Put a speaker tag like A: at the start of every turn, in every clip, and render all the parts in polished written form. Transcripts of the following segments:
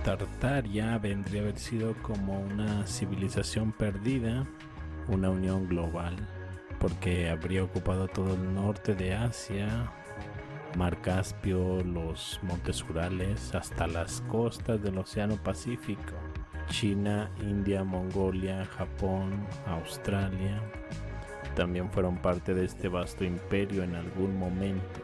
A: Tartaria vendría a haber sido como una civilización perdida, una unión global, porque habría ocupado todo el norte de Asia, Mar Caspio, los montes Urales, hasta las costas del Océano Pacífico, China, India, Mongolia, Japón, Australia. También fueron parte de este vasto imperio en algún momento.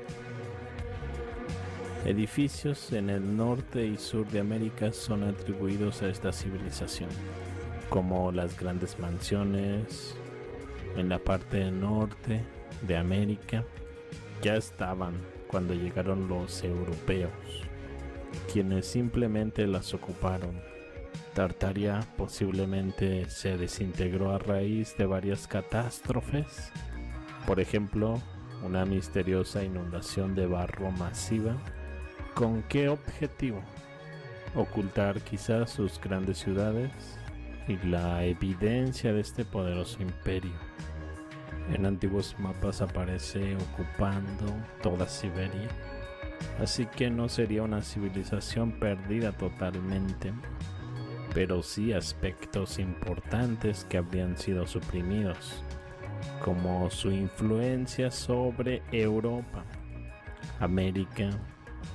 A: Edificios en el norte y sur de América son atribuidos a esta civilización, como las grandes mansiones en la parte norte de América. Ya estaban cuando llegaron los europeos, quienes simplemente las ocuparon. Tartaria posiblemente se desintegró a raíz de varias catástrofes, por ejemplo, una misteriosa inundación de barro masiva. ¿Con qué objetivo? Ocultar quizás sus grandes ciudades y la evidencia de este poderoso imperio. En antiguos mapas aparece ocupando toda Siberia, así que no sería una civilización perdida totalmente, pero sí aspectos importantes que habrían sido suprimidos, como su influencia sobre Europa, América.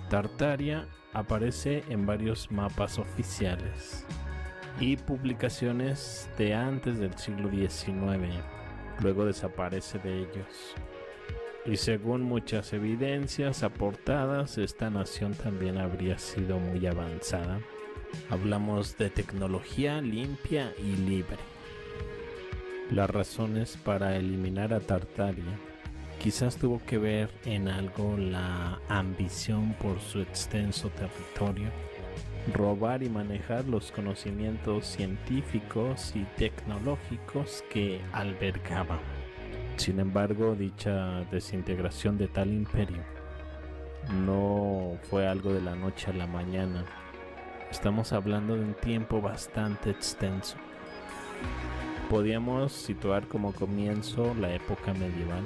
A: Tartaria aparece en varios mapas oficiales y publicaciones de antes del siglo XIX, luego desaparece de ellos. Y según muchas evidencias aportadas, esta nación también habría sido muy avanzada. Hablamos de tecnología limpia y libre. Las razones para eliminar a Tartaria quizás tuvo que ver en algo la ambición por su extenso territorio, robar y manejar los conocimientos científicos y tecnológicos que albergaba. Sin embargo, dicha desintegración de tal imperio no fue algo de la noche a la mañana. Estamos hablando de un tiempo bastante extenso. Podíamos situar como comienzo la época medieval.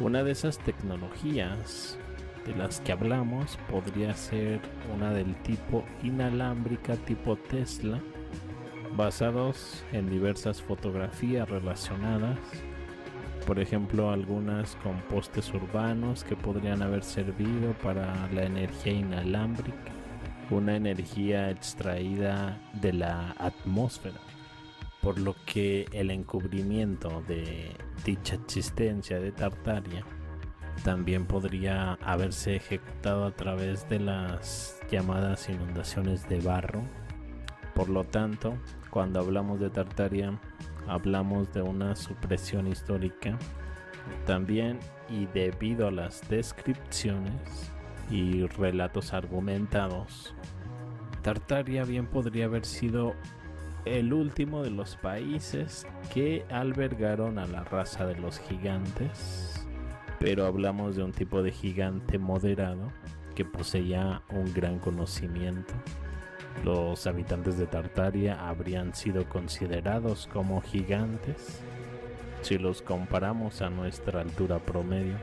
A: Una de esas tecnologías de las que hablamos podría ser una del tipo inalámbrica tipo Tesla, basados en diversas fotografías relacionadas, por ejemplo algunas con postes urbanos que podrían haber servido para la energía inalámbrica, una energía extraída de la atmósfera, por lo que el encubrimiento de dicha existencia de Tartaria también podría haberse ejecutado a través de las llamadas inundaciones de barro. Por lo tanto, cuando hablamos de Tartaria, hablamos de una supresión histórica también, y debido a las descripciones y relatos argumentados, Tartaria bien podría haber sido el último de los países que albergaron a la raza de los gigantes, pero hablamos de un tipo de gigante moderado que poseía un gran conocimiento. Los habitantes de Tartaria habrían sido considerados como gigantes si los comparamos a nuestra altura promedio.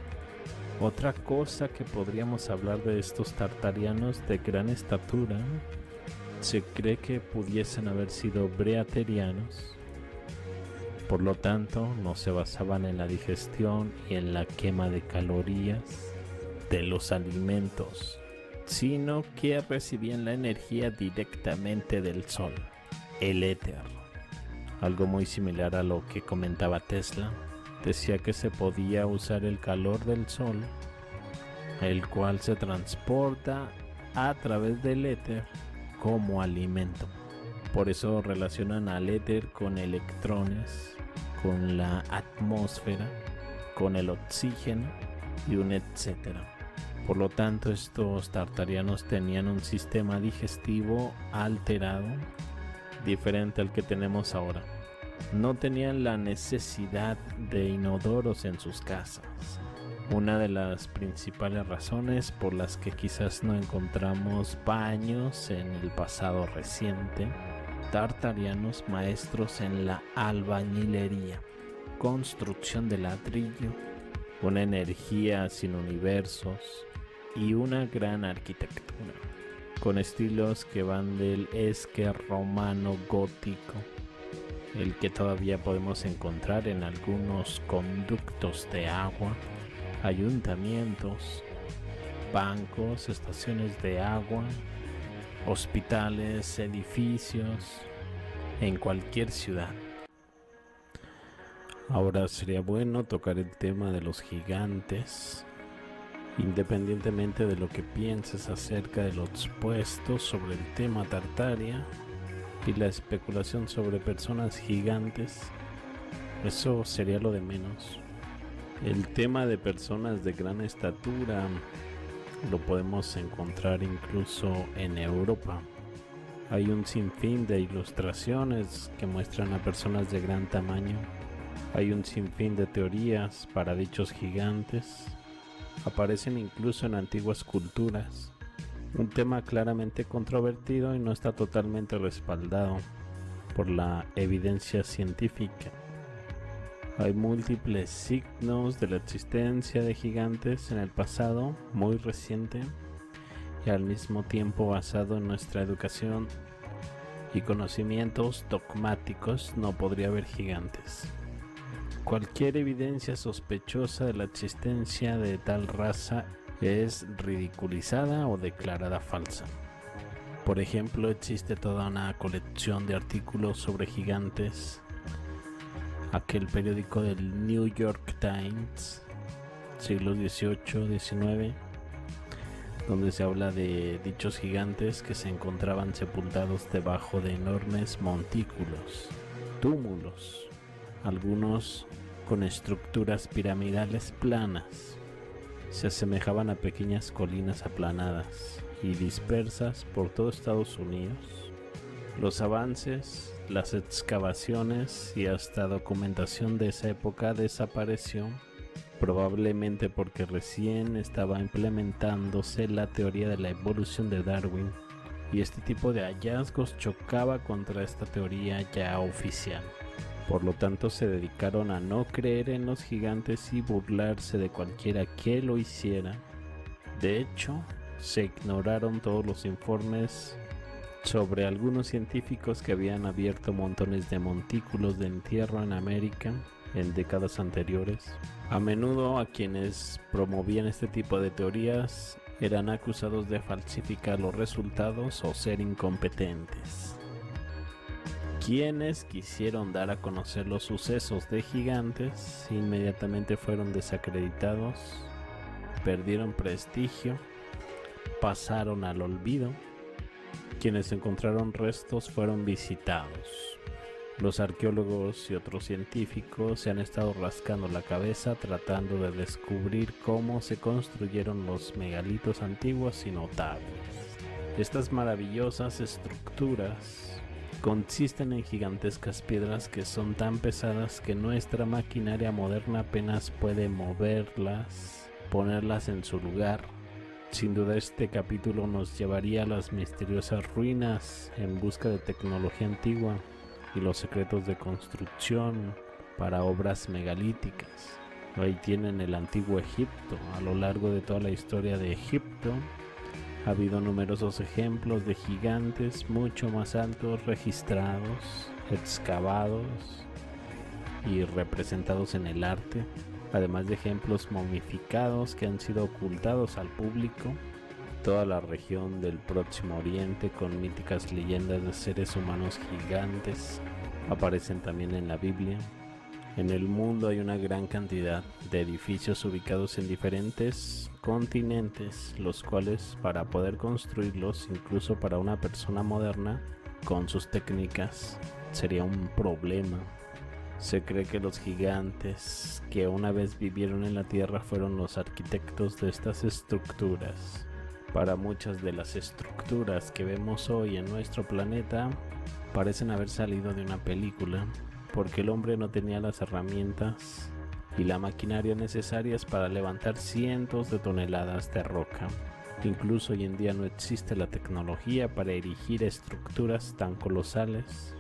A: Otra cosa que podríamos hablar de estos tartarianos de gran estatura, se cree que pudiesen haber sido breaterianos. Por lo tanto, no se basaban en la digestión y en la quema de calorías de los alimentos, sino que recibían la energía directamente del sol, el éter. Algo muy similar a lo que comentaba Tesla. Decía que se podía usar el calor del sol, el cual se transporta a través del éter como alimento. Por eso relacionan al éter con electrones, con la atmósfera, con el oxígeno y un etcétera. Por lo tanto, estos tartarianos tenían un sistema digestivo alterado, diferente al que tenemos ahora. No tenían la necesidad de inodoros en sus casas. Una de las principales razones por las que quizás no encontramos baños en el pasado reciente, tartarianos maestros en la albañilería, construcción de ladrillo, una energía sin universos y una gran arquitectura, con estilos que van del esque romano gótico, el que todavía podemos encontrar en algunos conductos de agua, ayuntamientos, bancos, estaciones de agua, hospitales, edificios, en cualquier ciudad. Ahora sería bueno tocar el tema de los gigantes, independientemente de lo que pienses acerca de lo expuesto sobre el tema Tartaria y la especulación sobre personas gigantes. Eso sería lo de menos. El tema de personas de gran estatura lo podemos encontrar incluso en Europa. Hay un sinfín de ilustraciones que muestran a personas de gran tamaño. Hay un sinfín de teorías para dichos gigantes. Aparecen incluso en antiguas culturas. Un tema claramente controvertido y no está totalmente respaldado por la evidencia científica. Hay múltiples signos de la existencia de gigantes en el pasado muy reciente y al mismo tiempo basado en nuestra educación y conocimientos dogmáticos no podría haber gigantes. Cualquier evidencia sospechosa de la existencia de tal raza es ridiculizada o declarada falsa. Por ejemplo, existe toda una colección de artículos sobre gigantes. Aquel periódico del New York Times, siglos XVIII-XIX, donde se habla de dichos gigantes que se encontraban sepultados debajo de enormes montículos, túmulos, algunos con estructuras piramidales planas. Se asemejaban a pequeñas colinas aplanadas y dispersas por todo Estados Unidos. Los avances, las excavaciones y hasta documentación de esa época desapareció, probablemente porque recién estaba implementándose la teoría de la evolución de Darwin, y este tipo de hallazgos chocaba contra esta teoría ya oficial. Por lo tanto, se dedicaron a no creer en los gigantes y burlarse de cualquiera que lo hiciera. De hecho, se ignoraron todos los informes sobre algunos científicos que habían abierto montones de montículos de entierro en América en décadas anteriores. A menudo a quienes promovían este tipo de teorías eran acusados de falsificar los resultados o ser incompetentes. Quienes quisieron dar a conocer los sucesos de gigantes inmediatamente fueron desacreditados, perdieron prestigio, pasaron al olvido. Quienes encontraron restos fueron visitados. Los arqueólogos y otros científicos se han estado rascando la cabeza tratando de descubrir cómo se construyeron los megalitos antiguos y notables. Estas maravillosas estructuras consisten en gigantescas piedras que son tan pesadas que nuestra maquinaria moderna apenas puede moverlas, ponerlas en su lugar. Sin duda este capítulo nos llevaría a las misteriosas ruinas en busca de tecnología antigua y los secretos de construcción para obras megalíticas. Ahí tienen el antiguo Egipto. A lo largo de toda la historia de Egipto ha habido numerosos ejemplos de gigantes mucho más altos registrados, excavados y representados en el arte, además de ejemplos momificados que han sido ocultados al público. Toda la región del Próximo Oriente con míticas leyendas de seres humanos gigantes aparecen también en la Biblia. En el mundo hay una gran cantidad de edificios ubicados en diferentes continentes, los cuales para poder construirlos, incluso para una persona moderna, con sus técnicas, sería un problema. Se cree que los gigantes que una vez vivieron en la Tierra fueron los arquitectos de estas estructuras. Para muchas de las estructuras que vemos hoy en nuestro planeta, parecen haber salido de una película, porque el hombre no tenía las herramientas y la maquinaria necesarias para levantar cientos de toneladas de roca. Incluso hoy en día no existe la tecnología para erigir estructuras tan colosales.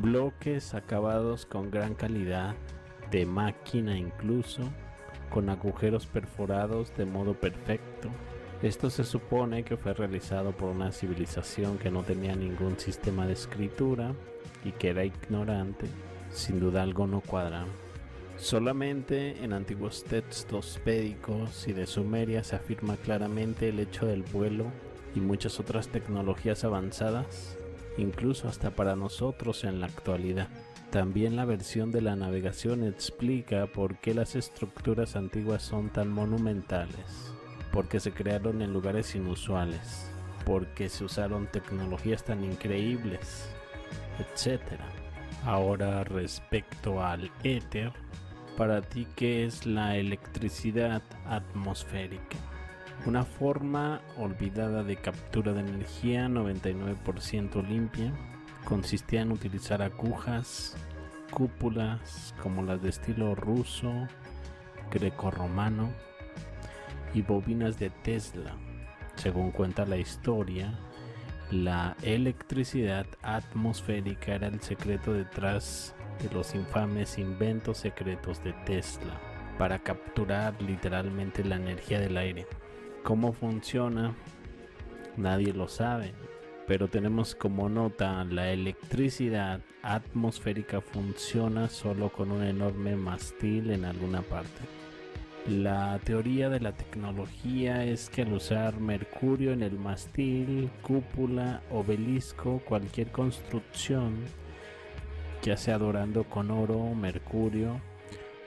A: Bloques acabados con gran calidad, de máquina incluso, con agujeros perforados de modo perfecto. Esto se supone que fue realizado por una civilización que no tenía ningún sistema de escritura y que era ignorante. Sin duda algo no cuadra. Solamente en antiguos textos védicos y de Sumeria se afirma claramente el hecho del vuelo y muchas otras tecnologías avanzadas, incluso hasta para nosotros en la actualidad. También la versión de la navegación explica por qué las estructuras antiguas son tan monumentales, porque se crearon en lugares inusuales, porque se usaron tecnologías tan increíbles, etc. Ahora, respecto al éter, para ti, ¿qué es la electricidad atmosférica? Una forma olvidada de captura de energía 99% limpia. Consistía en utilizar agujas, cúpulas como las de estilo ruso, grecorromano y bobinas de Tesla. Según cuenta la historia, la electricidad atmosférica era el secreto detrás de los infames inventos secretos de Tesla para capturar literalmente la energía del aire. ¿Cómo funciona? Nadie lo sabe, pero tenemos como nota: la electricidad atmosférica funciona solo con un enorme mástil en alguna parte. La teoría de la tecnología es que al usar mercurio en el mástil, cúpula, obelisco, cualquier construcción, ya sea dorando con oro, mercurio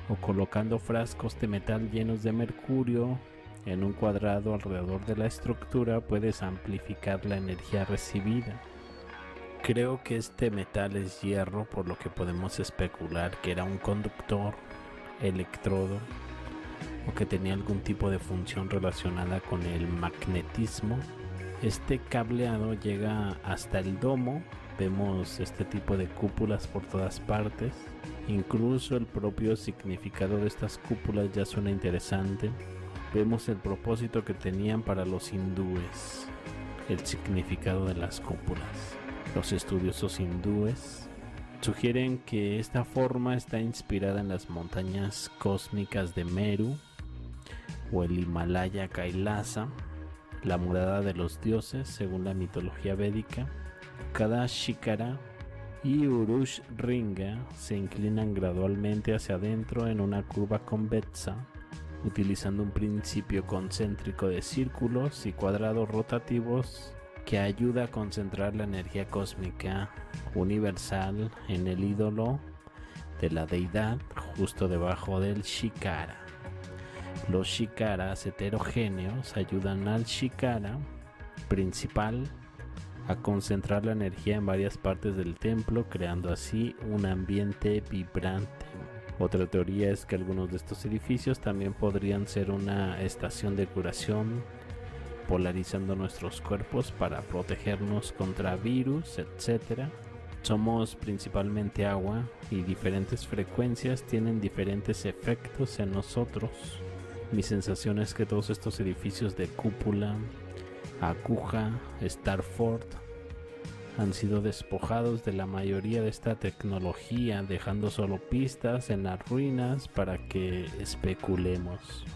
A: o colocando frascos de metal llenos de mercurio en un cuadrado alrededor de la estructura, puedes amplificar la energía recibida. Creo que este metal es hierro, por lo que podemos especular que era un conductor, electrodo, o que tenía algún tipo de función relacionada con el magnetismo. Este cableado llega hasta el domo. Vemos este tipo de cúpulas por todas partes. Incluso el propio significado de estas cúpulas ya suena interesante. Vemos el propósito que tenían para los hindúes, el significado de las cúpulas. Los estudiosos hindúes sugieren que esta forma está inspirada en las montañas cósmicas de Meru o el Himalaya Kailasa, la morada de los dioses según la mitología védica. Cada Shikara y Urush Ringa se inclinan gradualmente hacia adentro en una curva convexa, utilizando un principio concéntrico de círculos y cuadrados rotativos que ayuda a concentrar la energía cósmica universal en el ídolo de la deidad justo debajo del Shikara. Los Shikaras heterogéneos ayudan al Shikara principal a concentrar la energía en varias partes del templo, creando así un ambiente vibrante. Otra teoría es que algunos de estos edificios también podrían ser una estación de curación, polarizando nuestros cuerpos para protegernos contra virus, etc. Somos principalmente agua y diferentes frecuencias tienen diferentes efectos en nosotros. Mi sensación es que todos estos edificios de cúpula, aguja, Starford han sido despojados de la mayoría de esta tecnología, dejando solo pistas en las ruinas para que especulemos.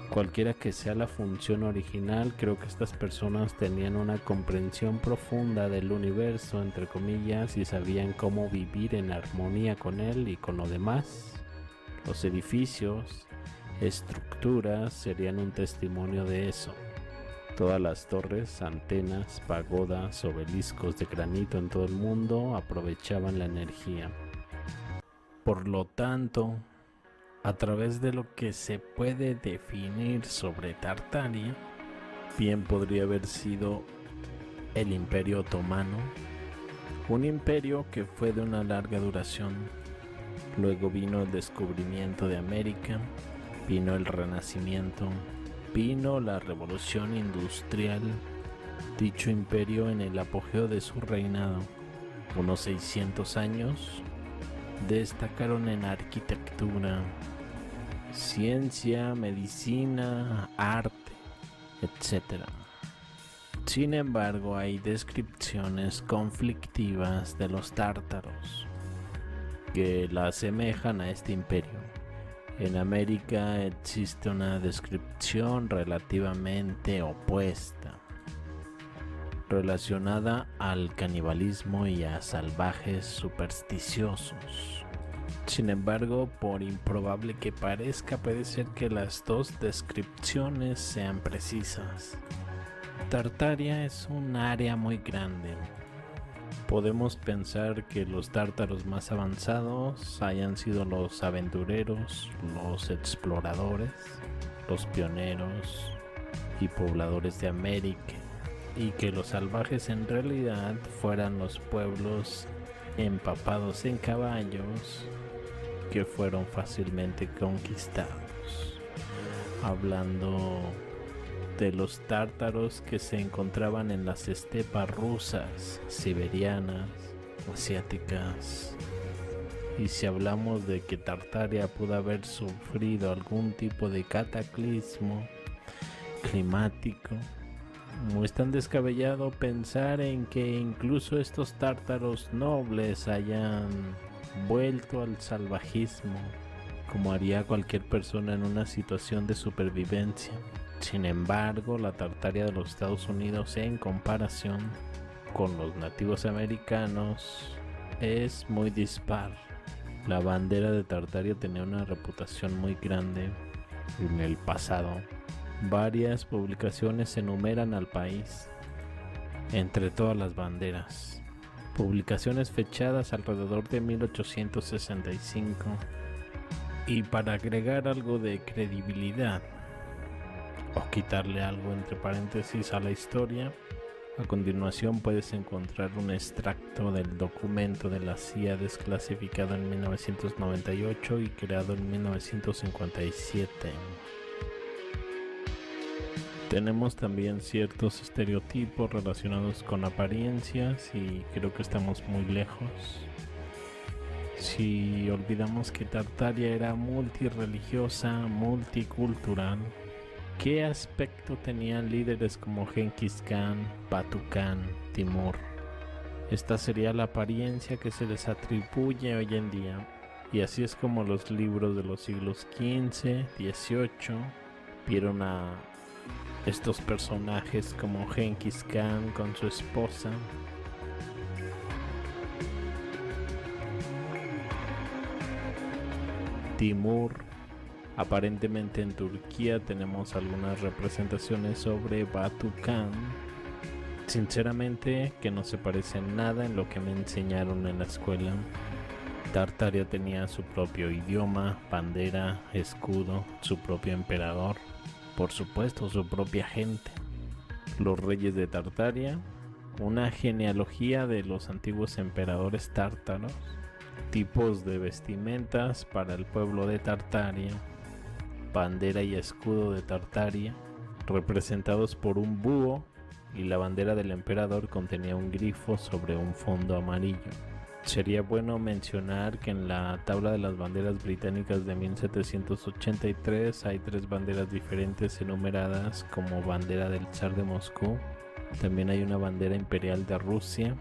A: Cualquiera que sea la función original, creo que estas personas tenían una comprensión profunda del universo, entre comillas, y sabían cómo vivir en armonía con él y con lo demás. Los edificios, estructuras serían un testimonio de eso. Todas las torres, antenas, pagodas, obeliscos de granito en todo el mundo aprovechaban la energía. Por lo tanto, a través de lo que se puede definir sobre Tartaria, bien podría haber sido el Imperio Otomano, un imperio que fue de una larga duración. Luego vino el descubrimiento de América, vino el Renacimiento, vino la Revolución Industrial. Dicho imperio en el apogeo de su reinado, unos 600 años, destacaron en arquitectura, ciencia, medicina, arte, etc. Sin embargo, hay descripciones conflictivas de los tártaros que la asemejan a este imperio. En América existe una descripción relativamente opuesta, relacionada al canibalismo y a salvajes supersticiosos. Sin embargo, por improbable que parezca, puede ser que las dos descripciones sean precisas. Tartaria es un área muy grande. Podemos pensar que los tártaros más avanzados hayan sido los aventureros, los exploradores, los pioneros y pobladores de América, y que los salvajes en realidad fueran los pueblos empapados en caballos que fueron fácilmente conquistados. Hablando de los tártaros que se encontraban en las estepas rusas, siberianas, asiáticas. Y si hablamos de que Tartaria pudo haber sufrido algún tipo de cataclismo climático, no es tan descabellado pensar en que incluso estos tártaros nobles hayan vuelto al salvajismo, como haría cualquier persona en una situación de supervivencia. Sin embargo, la Tartaria de los Estados Unidos, en comparación con los nativos americanos, es muy dispar. La bandera de Tartaria tenía una reputación muy grande en el pasado. Varias publicaciones enumeran al país entre todas las banderas. Publicaciones fechadas alrededor de 1865. Y para agregar algo de credibilidad, o quitarle algo entre paréntesis a la historia, a continuación puedes encontrar un extracto del documento de la CIA desclasificado en 1998 y creado en 1957. Tenemos también ciertos estereotipos relacionados con apariencias y creo que estamos muy lejos. Si olvidamos que Tartaria era multirreligiosa, multicultural, ¿qué aspecto tenían líderes como Genghis Khan, Batu Khan, Timur? Esta sería la apariencia que se les atribuye hoy en día, y así es como los libros de los siglos XV, XVIII vieron a estos personajes como Genghis Khan con su esposa, Timur. Aparentemente en Turquía tenemos algunas representaciones sobre Batu Khan. Sinceramente que no se parece en nada en lo que me enseñaron en la escuela. Tartaria tenía su propio idioma, bandera, escudo, su propio emperador, por supuesto su propia gente. Los reyes de Tartaria, una genealogía de los antiguos emperadores tártaros, tipos de vestimentas para el pueblo de Tartaria, bandera y escudo de Tartaria, representados por un búho, y la bandera del emperador contenía un grifo sobre un fondo amarillo. Sería bueno mencionar que en la tabla de las banderas británicas de 1783 hay 3 banderas diferentes enumeradas como bandera del zar de Moscú. También hay una bandera imperial de Rusia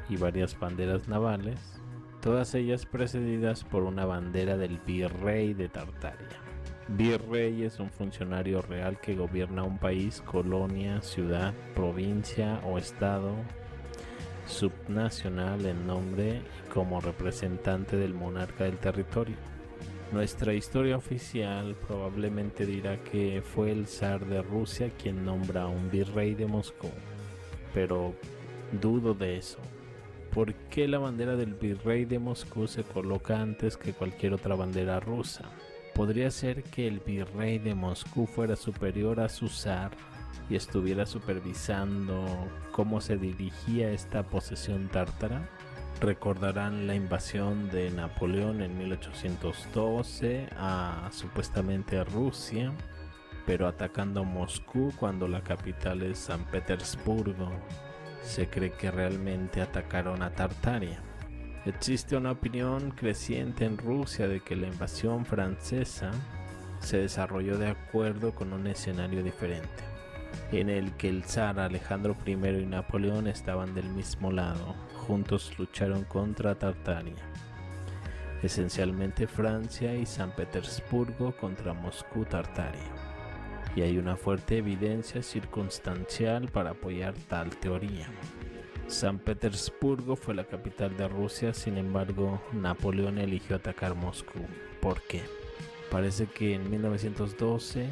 A: y varias banderas navales, todas ellas precedidas por una bandera del virrey de Tartaria. Virrey es un funcionario real que gobierna un país, colonia, ciudad, provincia o estado subnacional en nombre y como representante del monarca del territorio. Nuestra historia oficial probablemente dirá que fue el zar de Rusia quien nombra a un virrey de Moscú, pero dudo de eso. ¿Por qué la bandera del virrey de Moscú se coloca antes que cualquier otra bandera rusa? ¿Podría ser que el virrey de Moscú fuera superior a su zar y estuviera supervisando cómo se dirigía esta posesión tártara? Recordarán la invasión de Napoleón en 1812 a supuestamente a Rusia, pero atacando Moscú cuando la capital es San Petersburgo. Se cree que realmente atacaron a Tartaria. Existe una opinión creciente en Rusia de que la invasión francesa se desarrolló de acuerdo con un escenario diferente, en el que el zar Alejandro I y Napoleón estaban del mismo lado, juntos lucharon contra Tartaria. esencialmente Francia y San Petersburgo contra Moscú Tartaria. Y hay una fuerte evidencia circunstancial para apoyar tal teoría. San Petersburgo fue la capital de Rusia, sin embargo, Napoleón eligió atacar Moscú. ¿Por qué? Parece que en 1912,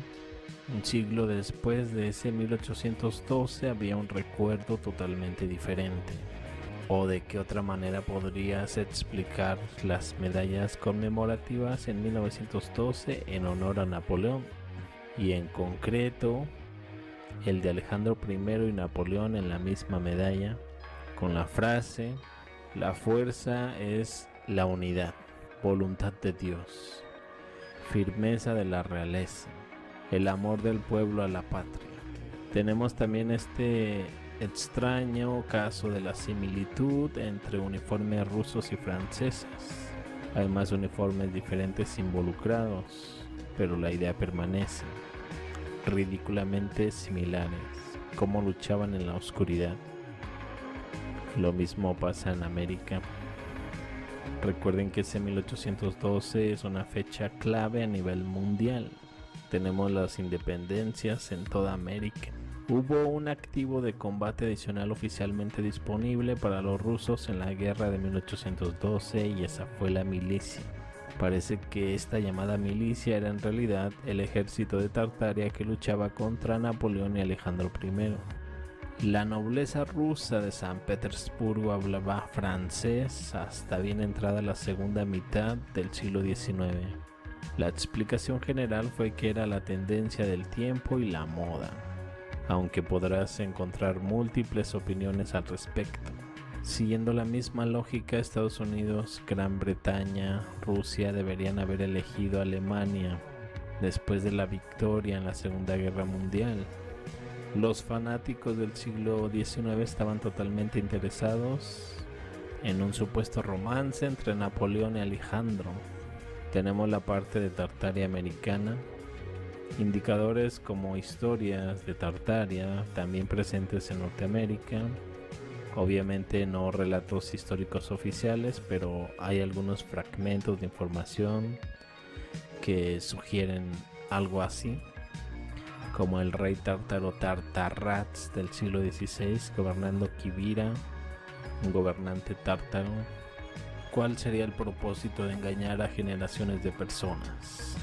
A: un siglo después de ese 1812, había un recuerdo totalmente diferente. ¿O de qué otra manera podrías explicar las medallas conmemorativas en 1912 en honor a Napoleón? Y en concreto, el de Alejandro I y Napoleón en la misma medalla, con la frase: la fuerza es la unidad, voluntad de Dios, firmeza de la realeza, el amor del pueblo a la patria. Tenemos también este extraño caso de la similitud entre uniformes rusos y franceses. Hay más uniformes diferentes involucrados, pero la idea permanece. Ridículamente similares, cómo luchaban en la oscuridad. Lo mismo pasa en América. Recuerden que ese 1812 es una fecha clave a nivel mundial. Tenemos las independencias en toda América. Hubo un activo de combate adicional oficialmente disponible para los rusos en la guerra de 1812 y esa fue la milicia. Parece que esta llamada milicia era en realidad el ejército de Tartaria que luchaba contra Napoleón y Alejandro I. La nobleza rusa de San Petersburgo hablaba francés hasta bien entrada la segunda mitad del siglo XIX. La explicación general fue que era la tendencia del tiempo y la moda, aunque podrás encontrar múltiples opiniones al respecto. Siguiendo la misma lógica, Estados Unidos, Gran Bretaña, Rusia deberían haber elegido Alemania después de la victoria en la Segunda Guerra Mundial. Los fanáticos del siglo XIX estaban totalmente interesados en un supuesto romance entre Napoleón y Alejandro. Tenemos la parte de Tartaria americana, indicadores como historias de Tartaria también presentes en Norteamérica. Obviamente no relatos históricos oficiales, pero hay algunos fragmentos de información que sugieren algo así, como el rey tártaro Tartarrats del siglo XVI gobernando Quivira, un gobernante tártaro. ¿Cuál sería el propósito de engañar a generaciones de personas?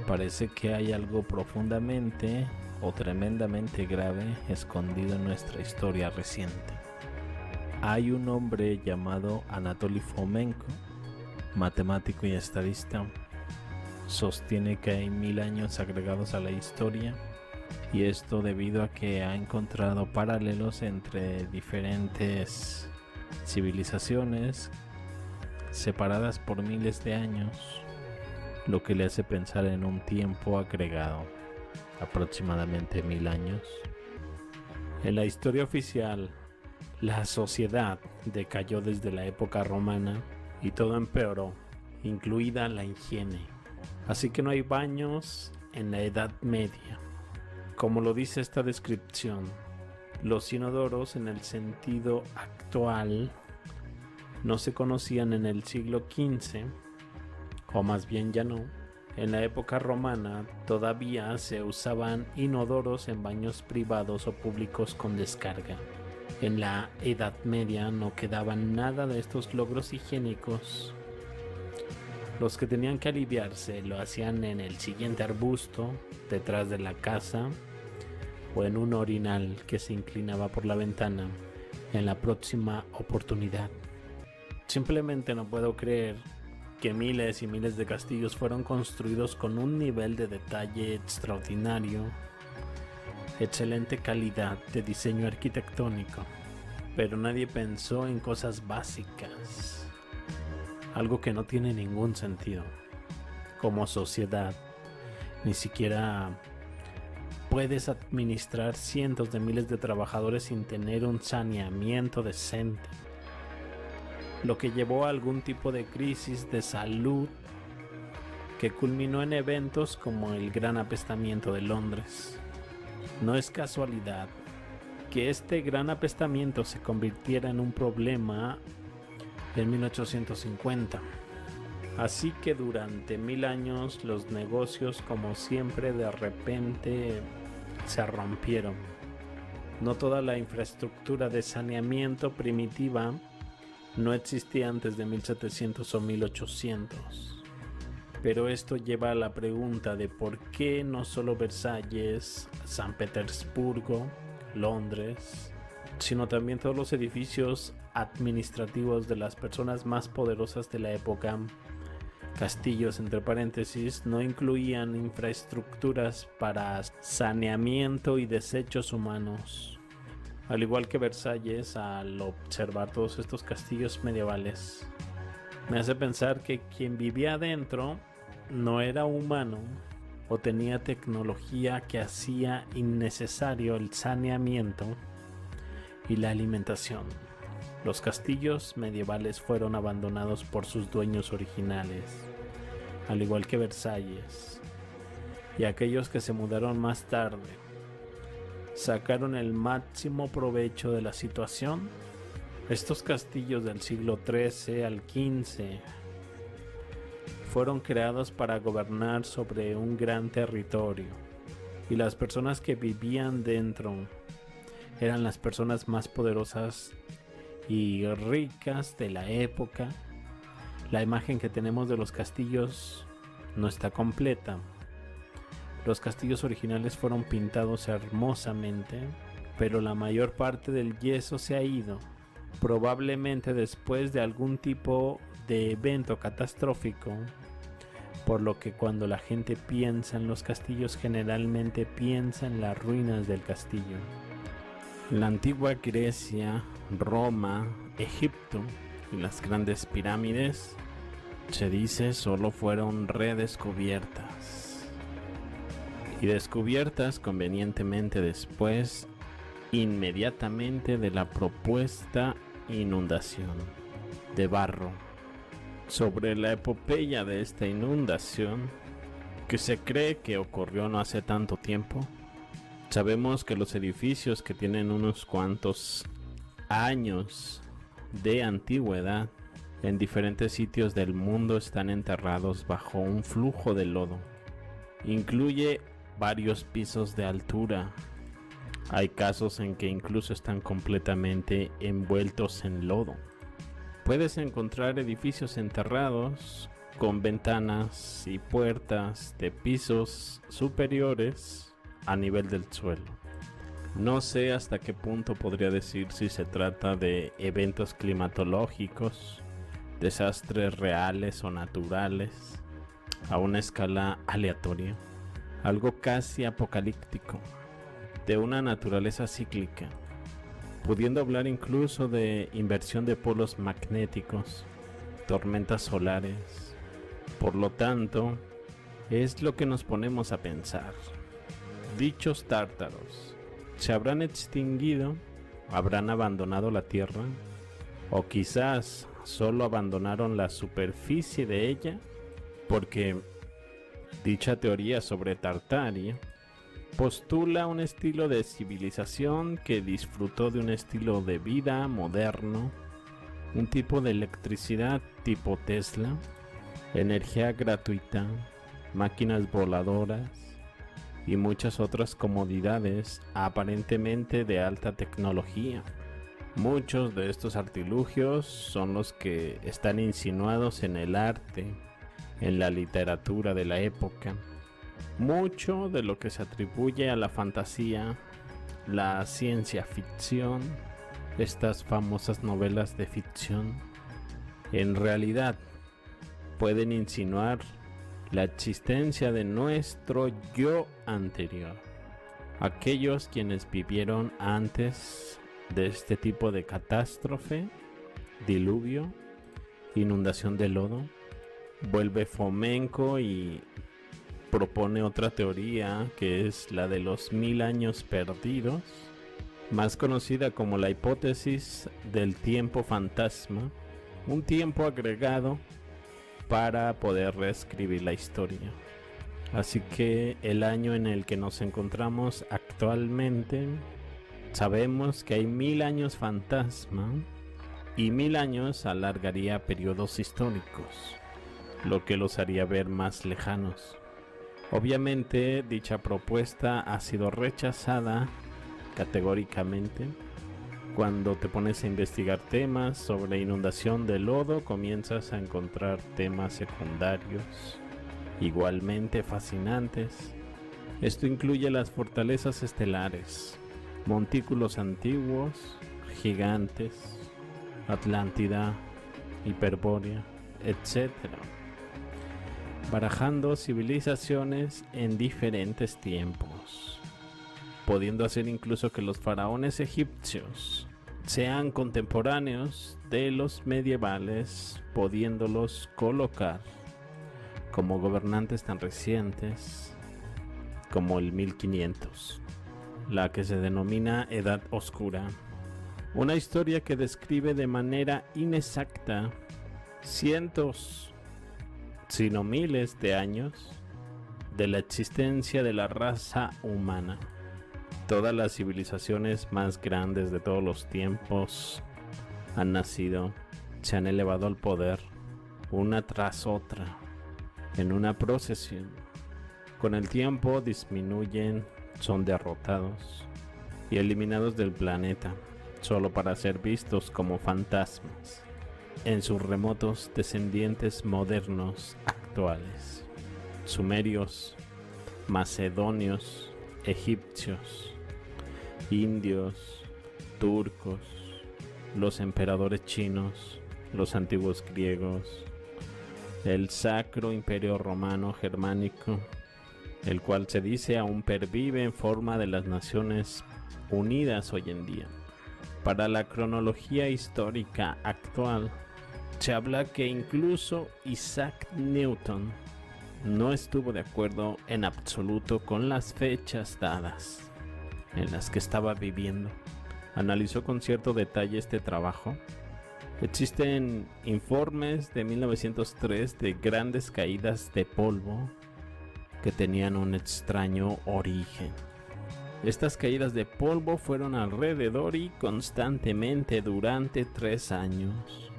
A: Parece que hay algo profundamente o tremendamente grave escondido en nuestra historia reciente. Hay un hombre llamado Anatoly Fomenko, matemático y estadista. Sostiene que hay 1000 años agregados a la historia, y esto debido a que ha encontrado paralelos entre diferentes civilizaciones separadas por miles de años, lo que le hace pensar en un tiempo agregado, aproximadamente 1000 años. En la historia oficial, la sociedad decayó desde la época romana y todo empeoró, incluida la higiene. Así que no hay baños en la Edad Media. Como lo dice esta descripción, los inodoros en el sentido actual no se conocían en el siglo XV, o más bien ya no. En la época romana todavía se usaban inodoros en baños privados o públicos con descarga. En la Edad Media no quedaban nada de estos logros higiénicos. Los que tenían que aliviarse lo hacían en el siguiente arbusto, detrás de la casa, o en un orinal que se inclinaba por la ventana en la próxima oportunidad. Simplemente no puedo creer que miles y miles de castillos fueron construidos con un nivel de detalle extraordinario, excelente calidad de diseño arquitectónico, pero nadie pensó en cosas básicas, algo que no tiene ningún sentido. Como sociedad, ni siquiera puedes administrar cientos de miles de trabajadores sin tener un saneamiento decente, lo que llevó a algún tipo de crisis de salud que culminó en eventos como el Gran Apestamiento de Londres. No es casualidad que este gran apestamiento se convirtiera en un problema en 1850. Así que durante 1000 años los negocios, como siempre, de repente se rompieron. No toda la infraestructura de saneamiento primitiva no existía antes de 1700 o 1800. Pero esto lleva a la pregunta de por qué no solo Versalles, San Petersburgo, Londres, sino también todos los edificios administrativos de las personas más poderosas de la época, castillos entre paréntesis, no incluían infraestructuras para saneamiento y desechos humanos. Al igual que Versalles, al observar todos estos castillos medievales, me hace pensar que quien vivía adentro no era humano o tenía tecnología que hacía innecesario el saneamiento y la alimentación. Los castillos medievales fueron abandonados por sus dueños originales, al igual que Versalles, y aquellos que se mudaron más tarde sacaron el máximo provecho de la situación. Estos castillos del siglo XIII al XV fueron creados para gobernar sobre un gran territorio, y las personas que vivían dentro eran las personas más poderosas y ricas de la época. La imagen que tenemos de los castillos no está completa. Los castillos originales fueron pintados hermosamente, pero la mayor parte del yeso se ha ido, probablemente después de algún tipo de evento catastrófico, por lo que cuando la gente piensa en los castillos generalmente piensa en las ruinas del castillo. La antigua Grecia, Roma, Egipto y las grandes pirámides, se dice, solo fueron redescubiertas. Y descubiertas convenientemente después, inmediatamente de la propuesta inundación de barro. Sobre la epopeya de esta inundación, que se cree que ocurrió no hace tanto tiempo, sabemos que los edificios que tienen unos cuantos años de antigüedad en diferentes sitios del mundo están enterrados bajo un flujo de lodo. Incluye varios pisos de altura. Hay casos en que incluso están completamente envueltos en lodo. Puedes encontrar edificios enterrados con ventanas y puertas de pisos superiores a nivel del suelo. No sé hasta qué punto podría decir si se trata de eventos climatológicos, desastres reales o naturales, a una escala aleatoria, algo casi apocalíptico, de una naturaleza cíclica, pudiendo hablar incluso de inversión de polos magnéticos, tormentas solares. Por lo tanto, es lo que nos ponemos a pensar. Dichos tártaros, ¿se habrán extinguido? ¿Habrán abandonado la Tierra? ¿O quizás solo abandonaron la superficie de ella? Porque dicha teoría sobre Tartaria postula un estilo de civilización que disfrutó de un estilo de vida moderno, un tipo de electricidad tipo Tesla, energía gratuita, máquinas voladoras y muchas otras comodidades aparentemente de alta tecnología. Muchos de estos artilugios son los que están insinuados en el arte, en la literatura de la época. Mucho de lo que se atribuye a la fantasía, la ciencia ficción, estas famosas novelas de ficción, en realidad pueden insinuar la existencia de nuestro yo anterior. Aquellos quienes vivieron antes de este tipo de catástrofe, diluvio, inundación de lodo. Vuelve Fomenko y propone otra teoría, que es la de los 1000 años perdidos, más conocida como la hipótesis del tiempo fantasma, un tiempo agregado para poder reescribir la historia. Así que el año en el que nos encontramos actualmente, sabemos que hay 1000 años fantasma, y 1000 años alargaría periodos históricos. lo que los haría ver más lejanos. Obviamente, dicha propuesta ha sido rechazada categóricamente. Cuando te pones a investigar temas sobre inundación de lodo, comienzas a encontrar temas secundarios igualmente fascinantes. Esto incluye las fortalezas estelares, montículos antiguos, gigantes, Atlántida, Hiperbórea, etc. Barajando civilizaciones en diferentes tiempos, pudiendo hacer incluso que los faraones egipcios sean contemporáneos de los medievales, pudiéndolos colocar como gobernantes tan recientes como el 1500, la que se denomina Edad Oscura. Una historia que describe de manera inexacta cientos, sino miles de años de la existencia de la raza humana. Todas las civilizaciones más grandes de todos los tiempos han nacido, se han elevado al poder, una tras otra, en una procesión. Con el tiempo disminuyen, son derrotados y eliminados del planeta, solo para ser vistos como fantasmas en sus remotos descendientes modernos actuales. Sumerios, macedonios, egipcios, indios, turcos, los emperadores chinos, los antiguos griegos, el Sacro Imperio Romano Germánico, el cual se dice aún pervive en forma de las Naciones Unidas hoy en día. Para la cronología histórica actual, se habla que incluso Isaac Newton no estuvo de acuerdo en absoluto con las fechas dadas en las que estaba viviendo. Analizó con cierto detalle este trabajo. Existen informes de 1903 de grandes caídas de polvo que tenían un extraño origen. Estas caídas de polvo fueron alrededor y constantemente durante 3 años.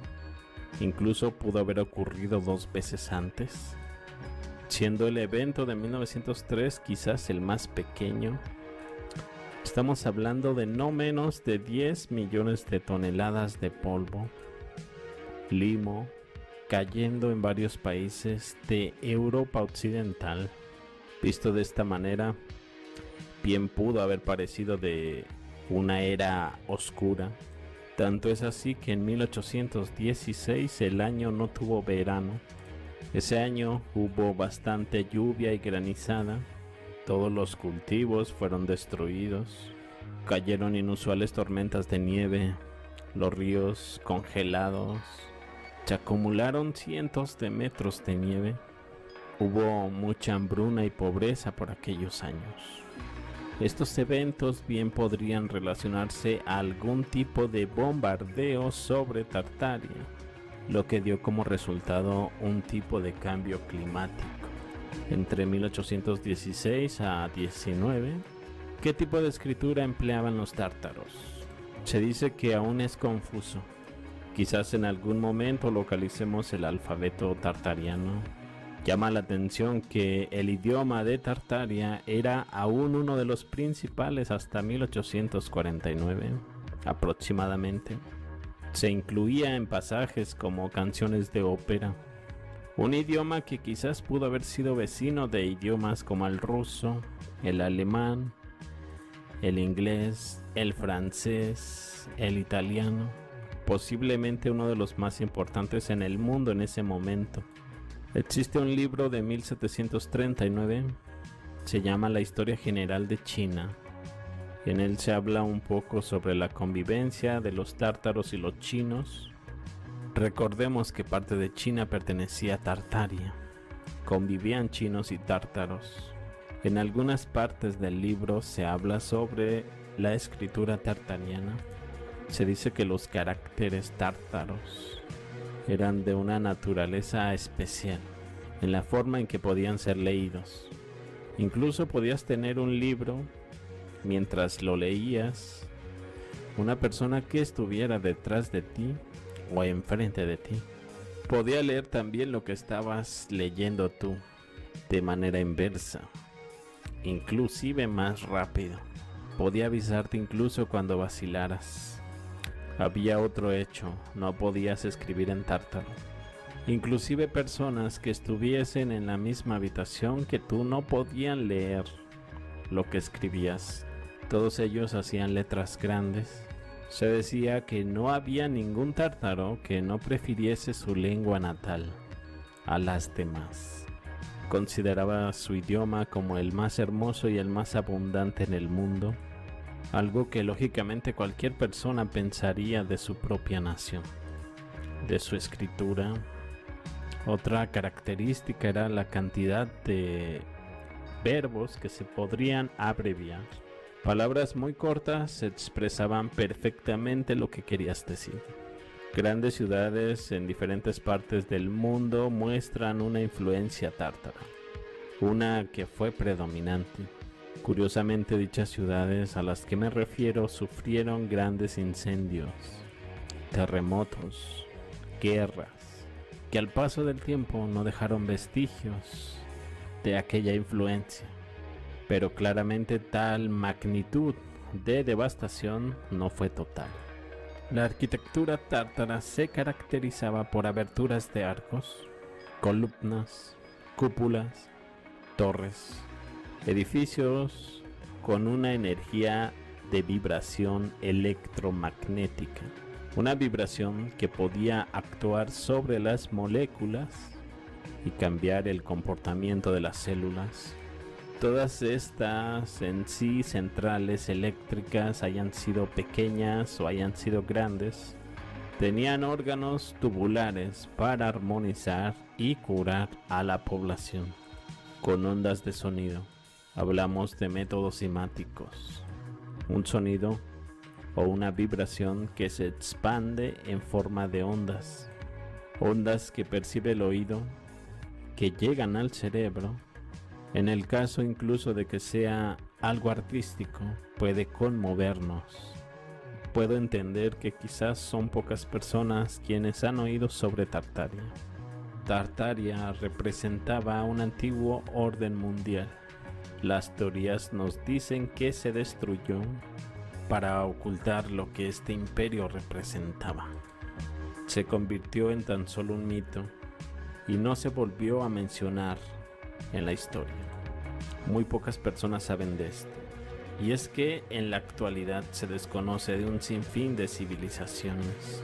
A: Incluso pudo haber ocurrido 2 veces antes, siendo el evento de 1903 quizás el más pequeño. Estamos hablando de no menos de 10 millones de toneladas de polvo, limo, cayendo en varios países de Europa Occidental. Visto de esta manera, bien pudo haber parecido de una era oscura. Tanto es así que en 1816 el año no tuvo verano. Ese año hubo bastante lluvia y granizada. Todos los cultivos fueron destruidos. Cayeron inusuales tormentas de nieve. Los ríos congelados. Se acumularon cientos de metros de nieve. Hubo mucha hambruna y pobreza por aquellos años. Estos eventos bien podrían relacionarse a algún tipo de bombardeo sobre Tartaria, lo que dio como resultado un tipo de cambio climático. Entre 1816 a 19, ¿qué tipo de escritura empleaban los tártaros? Se dice que aún es confuso. Quizás en algún momento localicemos el alfabeto tartariano. Llama la atención que el idioma de Tartaria era aún uno de los principales hasta 1849, aproximadamente. Se incluía en pasajes como canciones de ópera. Un idioma que quizás pudo haber sido vecino de idiomas como el ruso, el alemán, el inglés, el francés, el italiano. Posiblemente uno de los más importantes en el mundo en ese momento. Existe un libro de 1739, se llama La Historia General de China. En él se habla un poco sobre la convivencia de los tártaros y los chinos. Recordemos que parte de China pertenecía a Tartaria. Convivían chinos y tártaros. En algunas partes del libro se habla sobre la escritura tartariana. Se dice que los caracteres tártaros eran de una naturaleza especial en la forma en que podían ser leídos. Incluso podías tener un libro, mientras lo leías, una persona que estuviera detrás de ti o enfrente de ti Podía leer también lo que estabas leyendo tú, de manera inversa, inclusive más rápido. Podía avisarte incluso cuando vacilaras. Había otro hecho, no podías escribir en tártaro. Inclusive personas que estuviesen en la misma habitación que tú no podían leer lo que escribías. Todos ellos hacían letras grandes. Se decía que no había ningún tártaro que no prefiriese su lengua natal a las demás. Consideraba su idioma como el más hermoso y el más abundante en el mundo, algo que lógicamente cualquier persona pensaría de su propia nación. De su escritura, otra característica era la cantidad de verbos que se podrían abreviar. Palabras muy cortas expresaban perfectamente lo que querías decir. Grandes ciudades en diferentes partes del mundo muestran una influencia tártara, una que fue predominante. Curiosamente, dichas ciudades a las que me refiero sufrieron grandes incendios, terremotos, guerras, que al paso del tiempo no dejaron vestigios de aquella influencia. Pero claramente tal magnitud de devastación no fue total. La arquitectura tártara se caracterizaba por aberturas de arcos, columnas, cúpulas, torres, edificios con una energía de vibración electromagnética, una vibración que podía actuar sobre las moléculas y cambiar el comportamiento de las células. Todas estas en sí centrales eléctricas, hayan sido pequeñas o hayan sido grandes, tenían órganos tubulares para armonizar y curar a la población. Con ondas de sonido, hablamos de métodos simáticos, un sonido o una vibración que se expande en forma de ondas, ondas que percibe el oído, que llegan al cerebro. En el caso incluso de que sea algo artístico, puede conmovernos. Puedo entender que quizás son pocas personas quienes han oído sobre Tartaria. Tartaria representaba un antiguo orden mundial. Las teorías nos dicen que se destruyó para ocultar lo que este imperio representaba. Se convirtió en tan solo un mito y no se volvió a mencionar en la historia. Muy pocas personas saben de esto, y es que en la actualidad se desconoce de un sinfín de civilizaciones.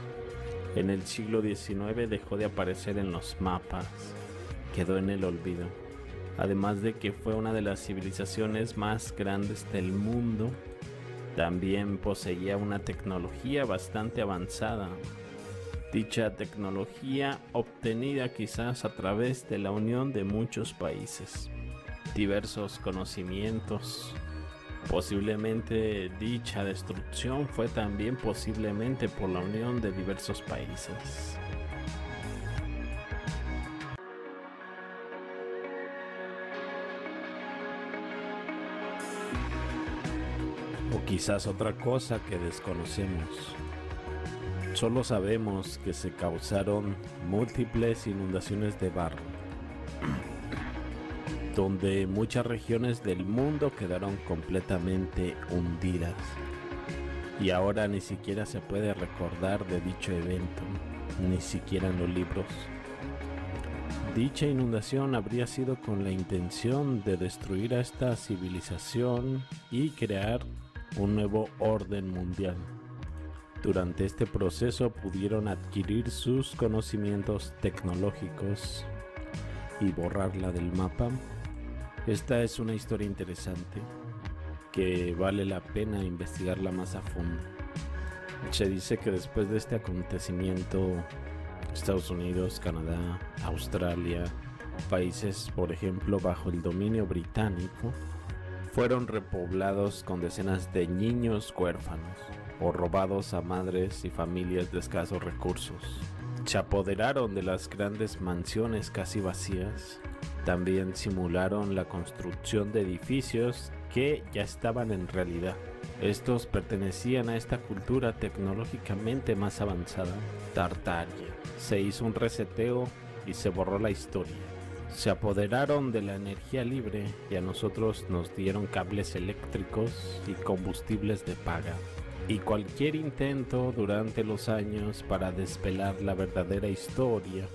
A: En el siglo XIX dejó de aparecer en los mapas, quedó en el olvido, además de que fue una de las civilizaciones más grandes del mundo. También poseía una tecnología bastante avanzada. Dicha tecnología obtenida quizás a través de la unión de muchos países, diversos conocimientos. Posiblemente dicha destrucción fue también posiblemente por la unión de diversos países. O quizás otra cosa que desconocemos. Solo sabemos que se causaron múltiples inundaciones de barro, donde muchas regiones del mundo quedaron completamente hundidas, y ahora ni siquiera se puede recordar de dicho evento, ni siquiera en los libros. Dicha inundación habría sido con la intención de destruir a esta civilización y crear un nuevo orden mundial. Durante este proceso pudieron adquirir sus conocimientos tecnológicos y borrarla del mapa. Esta es una historia interesante que vale la pena investigarla más a fondo. Se dice que después de este acontecimiento, Estados Unidos, Canadá, Australia, países por ejemplo bajo el dominio británico, fueron repoblados con decenas de niños huérfanos o robados a madres y familias de escasos recursos. Se apoderaron de las grandes mansiones casi vacías. También simularon la construcción de edificios que ya estaban en realidad. Estos pertenecían a esta cultura tecnológicamente más avanzada, Tartaria. Se hizo un reseteo y se borró la historia. Se apoderaron de la energía libre y a nosotros nos dieron cables eléctricos y combustibles de paga. Y cualquier intento durante los años para desvelar la verdadera historia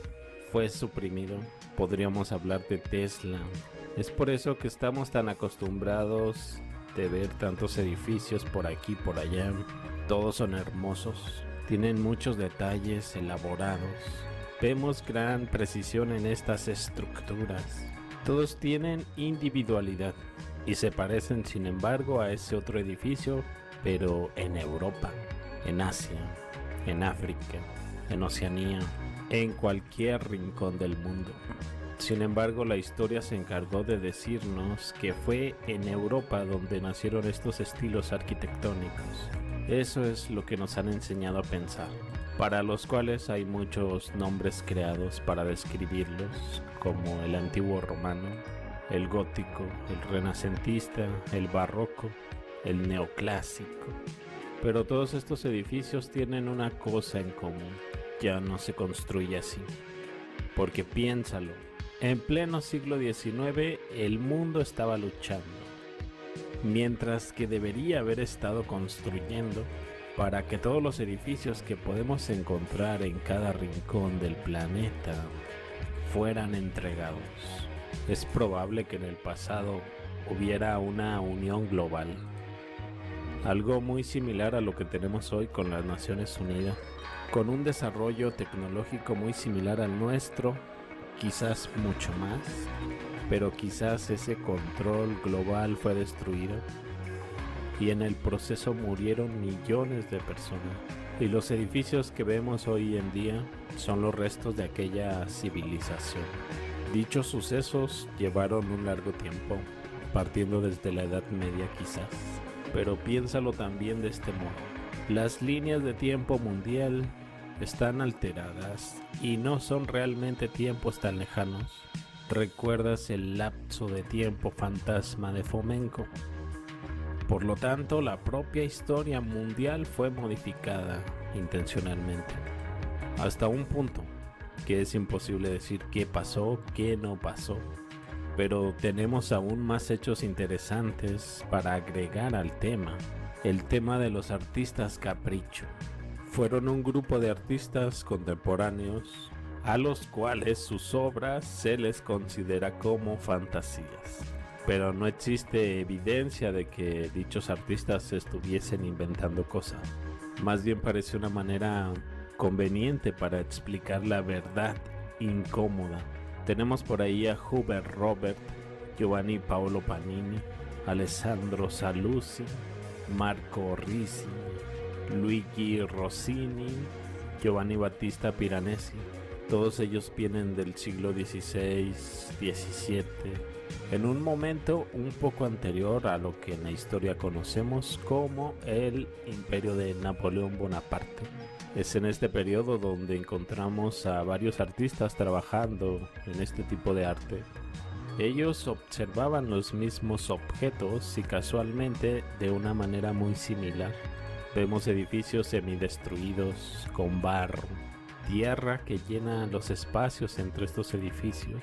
A: fue suprimido. Podríamos hablar de Tesla. Es por eso que estamos tan acostumbrados de ver tantos edificios por aquí y por allá. Todos son hermosos, tienen muchos detalles elaborados. Vemos gran precisión en estas estructuras. Todos tienen individualidad y se parecen sin embargo a ese otro edificio, pero en Europa, en Asia, en África, en Oceanía, en cualquier rincón del mundo. Sin embargo, la historia se encargó de decirnos que fue en Europa donde nacieron estos estilos arquitectónicos. Eso es lo que nos han enseñado a pensar, para los cuales hay muchos nombres creados para describirlos, como el antiguo romano, el gótico, el renacentista, el barroco, el neoclásico. Pero todos estos edificios tienen una cosa en común: ya no se construye así. Porque piénsalo, en pleno siglo XIX el mundo estaba luchando, mientras que debería haber estado construyendo para que todos los edificios que podemos encontrar en cada rincón del planeta fueran entregados. Es probable que en el pasado hubiera una unión global, algo muy similar a lo que tenemos hoy con las Naciones Unidas, con un desarrollo tecnológico muy similar al nuestro, quizás mucho más, pero quizás ese control global fue destruido y en el proceso murieron millones de personas. Y los edificios que vemos hoy en día son los restos de aquella civilización. Dichos sucesos llevaron un largo tiempo, partiendo desde la Edad Media quizás, pero piénsalo también de este modo: las líneas de tiempo mundial están alteradas y no son realmente tiempos tan lejanos. ¿Recuerdas el lapso de tiempo fantasma de Fomenko? Por lo tanto, la propia historia mundial fue modificada intencionalmente, hasta un punto que es imposible decir qué pasó, qué no pasó. Pero tenemos aún más hechos interesantes para agregar al tema. El tema de los artistas capricho. Fueron un grupo de artistas contemporáneos a los cuales sus obras se les considera como fantasías. Pero no existe evidencia de que dichos artistas estuviesen inventando cosas. Más bien parece una manera conveniente para explicar la verdad incómoda. Tenemos por ahí a Hubert Robert, Giovanni Paolo Panini, Alessandro Saluzzi, Marco Risi, Luigi Rossini, Giovanni Battista Piranesi. Todos ellos vienen del siglo XVI, XVII, en un momento un poco anterior a lo que en la historia conocemos como el Imperio de Napoleón Bonaparte. Es en este periodo donde encontramos a varios artistas trabajando en este tipo de arte. Ellos observaban los mismos objetos y casualmente de una manera muy similar. Vemos edificios semidestruidos con barro, tierra que llena los espacios entre estos edificios.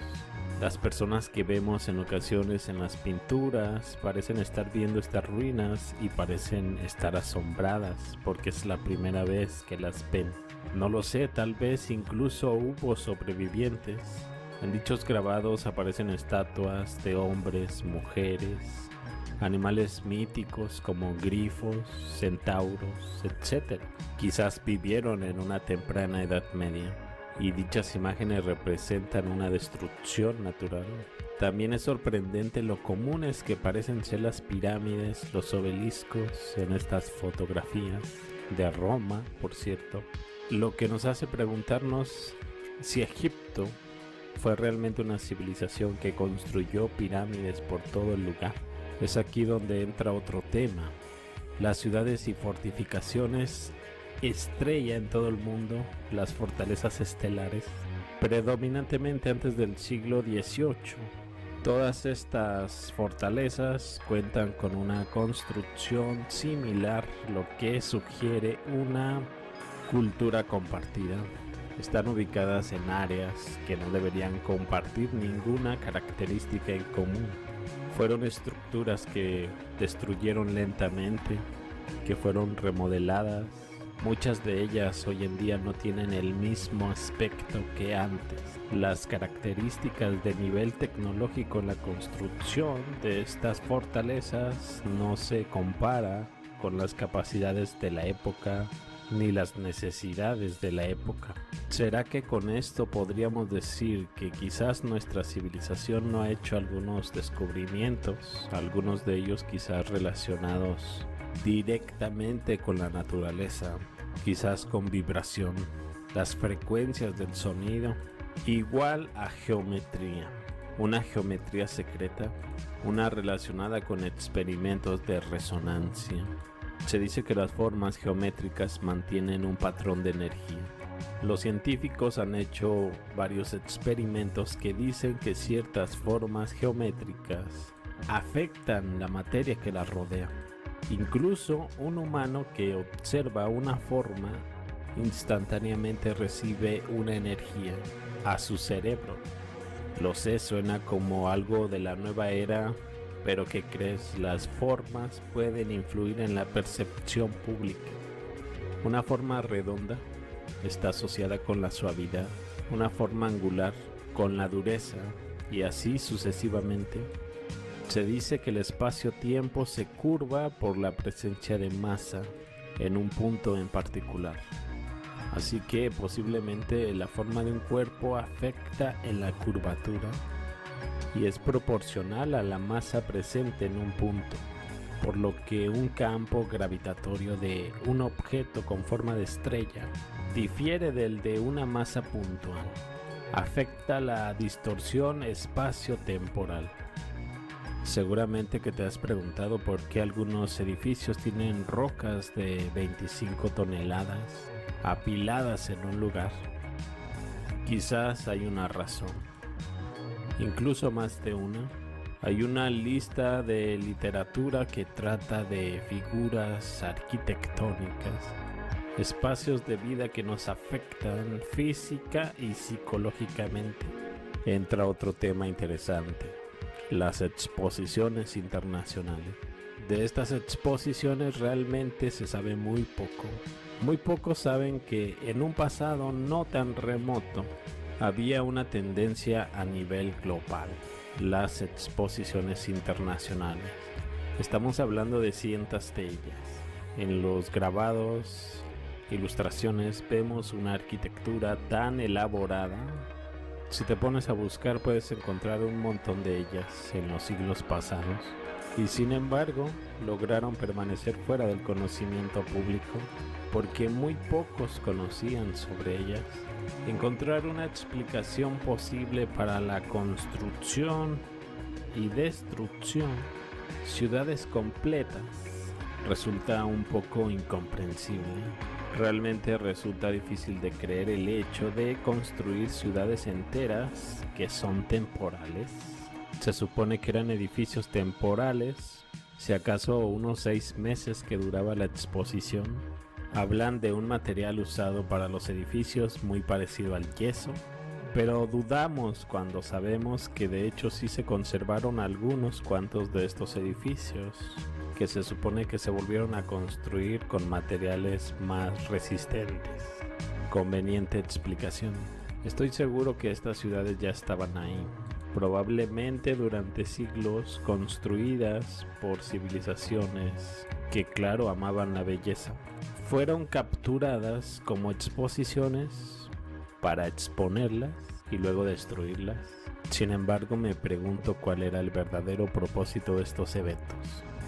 A: Las personas que vemos en ocasiones en las pinturas parecen estar viendo estas ruinas y parecen estar asombradas porque es la primera vez que las ven. No lo sé, tal vez incluso hubo sobrevivientes. En dichos grabados aparecen estatuas de hombres, mujeres, animales míticos como grifos, centauros, etc. Quizás vivieron en una temprana Edad Media y dichas imágenes representan una destrucción natural. También es sorprendente lo comunes que parecen ser las pirámides, los obeliscos en estas fotografías de Roma, por cierto, lo que nos hace preguntarnos si Egipto fue realmente una civilización que construyó pirámides por todo el lugar. Es aquí donde entra otro tema: las ciudades y fortificaciones estrella en todo el mundo, las fortalezas estelares, predominantemente antes del siglo XVIII. Todas estas fortalezas cuentan con una construcción similar, lo que sugiere una cultura compartida. Están ubicadas en áreas que no deberían compartir ninguna característica en común. Fueron estructuras que destruyeron lentamente, que fueron remodeladas. Muchas de ellas hoy en día no tienen el mismo aspecto que antes. Las características de nivel tecnológico en la construcción de estas fortalezas no se compara con las capacidades de la época ni las necesidades de la época. ¿Será que con esto podríamos decir que quizás nuestra civilización no ha hecho algunos descubrimientos, algunos de ellos quizás relacionados directamente con la naturaleza, quizás con vibración, las frecuencias del sonido, igual a geometría, una geometría secreta, una relacionada con experimentos de resonancia? Se dice que las formas geométricas mantienen un patrón de energía. Los científicos han hecho varios experimentos que dicen que ciertas formas geométricas afectan la materia que las rodea. Incluso un humano que observa una forma instantáneamente recibe una energía a su cerebro. Lo sé, suena como algo de la nueva era, pero ¿qué crees? Las formas pueden influir en la percepción pública. Una forma redonda está asociada con la suavidad, una forma angular con la dureza y así sucesivamente. Se dice que el espacio-tiempo se curva por la presencia de masa en un punto en particular. Así que posiblemente la forma de un cuerpo afecta en la curvatura y es proporcional a la masa presente en un punto, por lo que un campo gravitatorio de un objeto con forma de estrella difiere del de una masa puntual. Afecta la distorsión espacio-temporal. Seguramente que te has preguntado por qué algunos edificios tienen rocas de 25 toneladas apiladas en un lugar. Quizás hay una razón, incluso más de una. Hay una lista de literatura que trata de figuras arquitectónicas, espacios de vida que nos afectan física y psicológicamente. Entra otro tema interesante: las exposiciones internacionales. De estas exposiciones realmente se sabe muy poco. Muy pocos saben que en un pasado no tan remoto había una tendencia a nivel global: las exposiciones internacionales. Estamos hablando de cientos de ellas. En los grabados, ilustraciones, vemos una arquitectura tan elaborada. Si te pones a buscar puedes encontrar un montón de ellas en los siglos pasados, y sin embargo lograron permanecer fuera del conocimiento público porque muy pocos conocían sobre ellas. Encontrar una explicación posible para la construcción y destrucción ciudades completas resulta un poco incomprensible. Realmente resulta difícil de creer el hecho de construir ciudades enteras que son temporales. Se supone que eran edificios temporales, si acaso unos 6 meses que duraba la exposición. Hablan de un material usado para los edificios muy parecido al yeso, pero dudamos cuando sabemos que de hecho sí se conservaron algunos cuantos de estos edificios, que se supone que se volvieron a construir con materiales más resistentes. Conveniente explicación. Estoy seguro que estas ciudades ya estaban ahí, probablemente durante siglos, construidas por civilizaciones que claro amaban la belleza. Fueron capturadas como exposiciones para exponerlas y luego destruirlas. Sin embargo, me pregunto cuál era el verdadero propósito de estos eventos.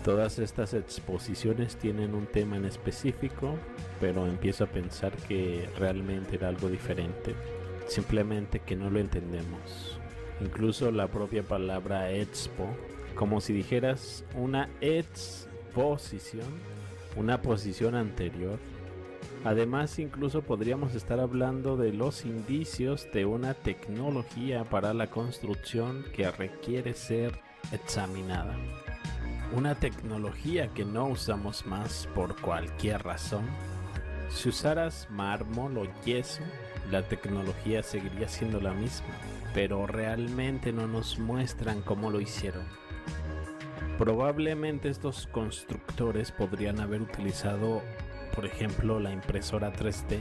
A: Todas estas exposiciones tienen un tema en específico, pero empiezo a pensar que realmente era algo diferente, simplemente que no lo entendemos. Incluso la propia palabra expo, como si dijeras una exposición, una posición anterior, Además, incluso podríamos estar hablando de los indicios de una tecnología para la construcción que requiere ser examinada. Una tecnología que no usamos más por cualquier razón. Si usaras mármol o yeso, la tecnología seguiría siendo la misma, pero realmente no nos muestran cómo lo hicieron. Probablemente estos constructores podrían haber utilizado, por ejemplo, la impresora 3D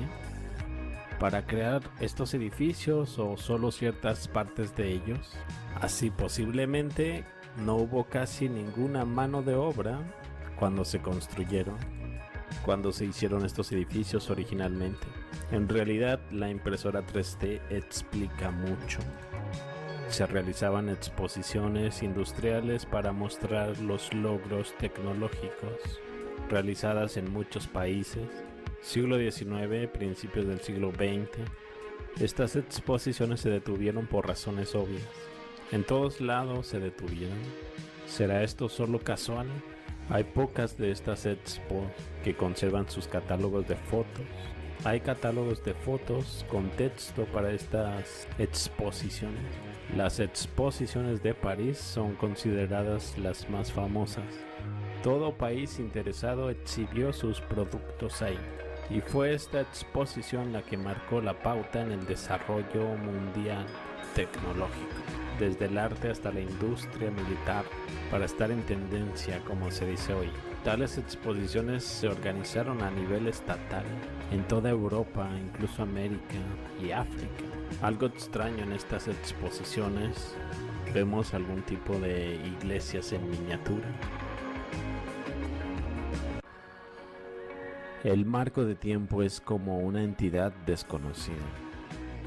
A: para crear estos edificios o solo ciertas partes de ellos. Así posiblemente no hubo casi ninguna mano de obra cuando se construyeron, cuando se hicieron estos edificios originalmente. En realidad, la impresora 3D explica mucho. Se realizaban exposiciones industriales para mostrar los logros tecnológicos realizadas en muchos países. Siglo XIX, principios del siglo XX. Estas exposiciones se detuvieron por razones obvias. En todos lados se detuvieron. ¿Será esto solo casual? Hay pocas de estas expos que conservan sus catálogos de fotos. Hay catálogos de fotos con texto para estas exposiciones. Las exposiciones de París son consideradas las más famosas. Todo país interesado exhibió sus productos ahí. Y fue esta exposición la que marcó la pauta en el desarrollo mundial tecnológico, desde el arte hasta la industria militar, para estar en tendencia, como se dice hoy. Tales exposiciones se organizaron a nivel estatal en toda Europa, incluso América y África. Algo extraño en estas exposiciones, vemos algún tipo de iglesias en miniatura. El marco de tiempo es como una entidad desconocida,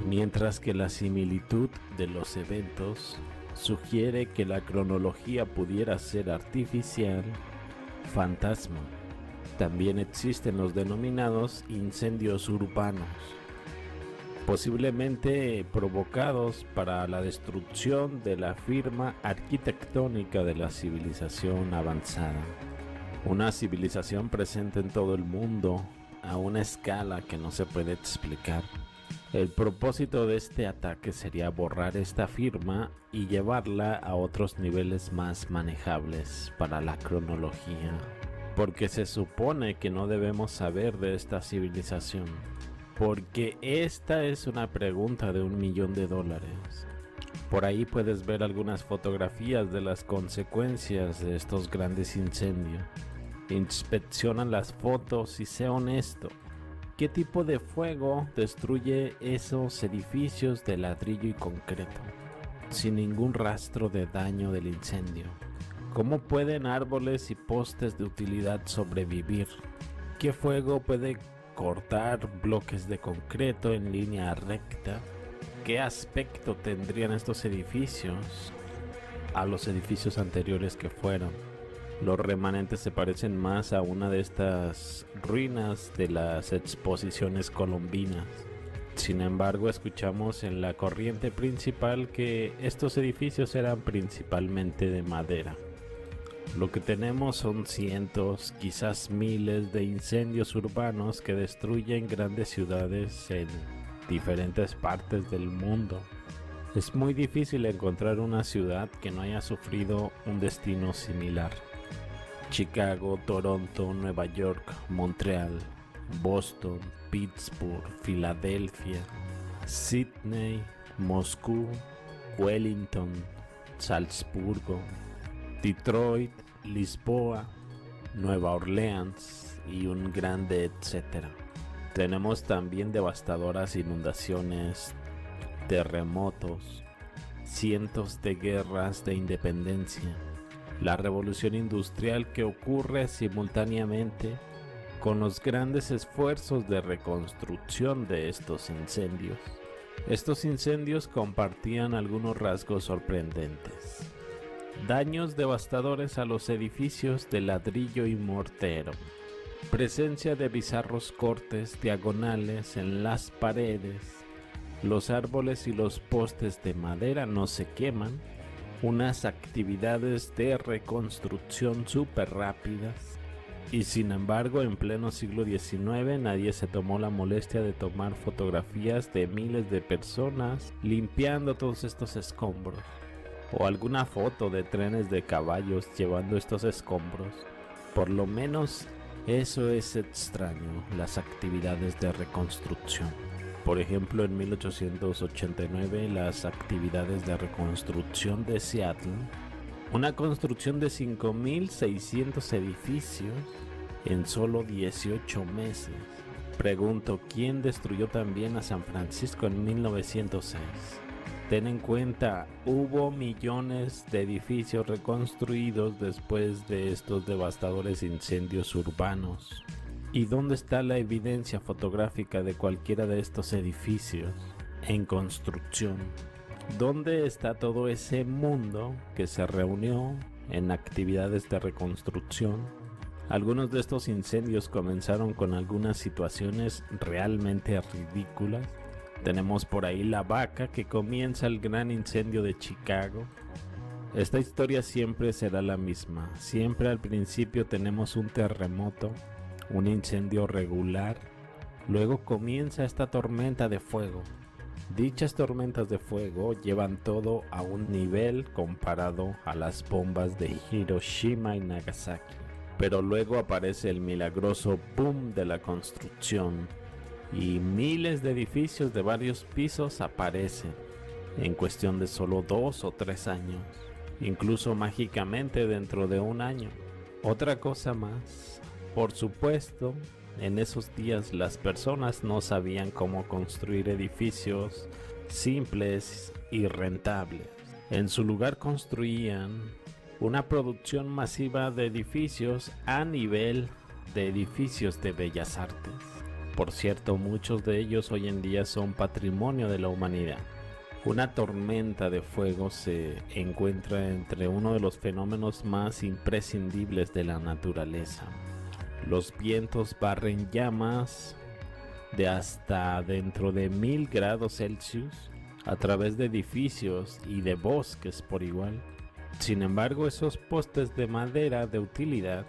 A: mientras que la similitud de los eventos sugiere que la cronología pudiera ser artificial, fantasma. También existen los denominados incendios urbanos, posiblemente provocados para la destrucción de la firma arquitectónica de la civilización avanzada. Una civilización presente en todo el mundo a una escala que no se puede explicar. El propósito de este ataque sería borrar esta firma y llevarla a otros niveles más manejables para la cronología, porque se supone que no debemos saber de esta civilización, porque esta es una pregunta de $1 millón. Por ahí puedes ver algunas fotografías de las consecuencias de estos grandes incendios. Inspecciona las fotos y sé honesto. ¿Qué tipo de fuego destruye esos edificios de ladrillo y concreto, sin ningún rastro de daño del incendio? ¿Cómo pueden árboles y postes de utilidad sobrevivir? ¿Qué fuego puede cortar bloques de concreto en línea recta? ¿Qué aspecto tendrían estos edificios a los edificios anteriores que fueron? Los remanentes se parecen más a una de estas ruinas de las exposiciones colombinas. Sin embargo, escuchamos en la corriente principal que estos edificios eran principalmente de madera. Lo que tenemos son cientos, quizás miles de incendios urbanos que destruyen grandes ciudades en diferentes partes del mundo. Es muy difícil encontrar una ciudad que no haya sufrido un destino similar. Chicago, Toronto, Nueva York, Montreal, Boston, Pittsburgh, Filadelfia, Sydney, Moscú, Wellington, Salzburgo, Detroit, Lisboa, Nueva Orleans y un grande etcétera. Tenemos también devastadoras inundaciones, terremotos, cientos de guerras de independencia, la revolución industrial que ocurre simultáneamente con los grandes esfuerzos de reconstrucción de estos incendios. Estos incendios compartían algunos rasgos sorprendentes. Daños devastadores a los edificios de ladrillo y mortero. Presencia de bizarros cortes diagonales en las paredes. Los árboles y los postes de madera no se queman. Unas actividades de reconstrucción súper rápidas. Y sin embargo, en pleno siglo XIX nadie se tomó la molestia de tomar fotografías de miles de personas limpiando todos estos escombros, o alguna foto de trenes de caballos llevando estos escombros. Por lo menos eso es extraño, las actividades de reconstrucción. Por ejemplo, en 1889 las actividades de reconstrucción de Seattle, una construcción de 5.600 edificios en solo 18 meses. Pregunto, ¿quién destruyó también a San Francisco en 1906? Ten en cuenta, hubo millones de edificios reconstruidos después de estos devastadores incendios urbanos. ¿Y dónde está la evidencia fotográfica de cualquiera de estos edificios en construcción? ¿Dónde está todo ese mundo que se reunió en actividades de reconstrucción? Algunos de estos incendios comenzaron con algunas situaciones realmente ridículas. Tenemos por ahí la vaca que comienza el gran incendio de Chicago. Esta historia siempre será la misma. Siempre al principio tenemos un terremoto, un incendio regular. Luego comienza esta tormenta de fuego. Dichas tormentas de fuego llevan todo a un nivel comparado a las bombas de Hiroshima y Nagasaki. Pero luego aparece el milagroso boom de la construcción y miles de edificios de varios pisos aparecen en cuestión de solo 2 o 3 años, incluso mágicamente dentro de un año. Otra cosa más, por supuesto, en esos días las personas no sabían cómo construir edificios simples y rentables. En su lugar construían una producción masiva de edificios a nivel de edificios de bellas artes. Por cierto, muchos de ellos hoy en día son patrimonio de la humanidad. Una tormenta de fuego se encuentra entre uno de los fenómenos más imprescindibles de la naturaleza. Los vientos barren llamas de hasta dentro de 1000 grados Celsius a través de edificios y de bosques por igual. Sin embargo, esos postes de madera de utilidad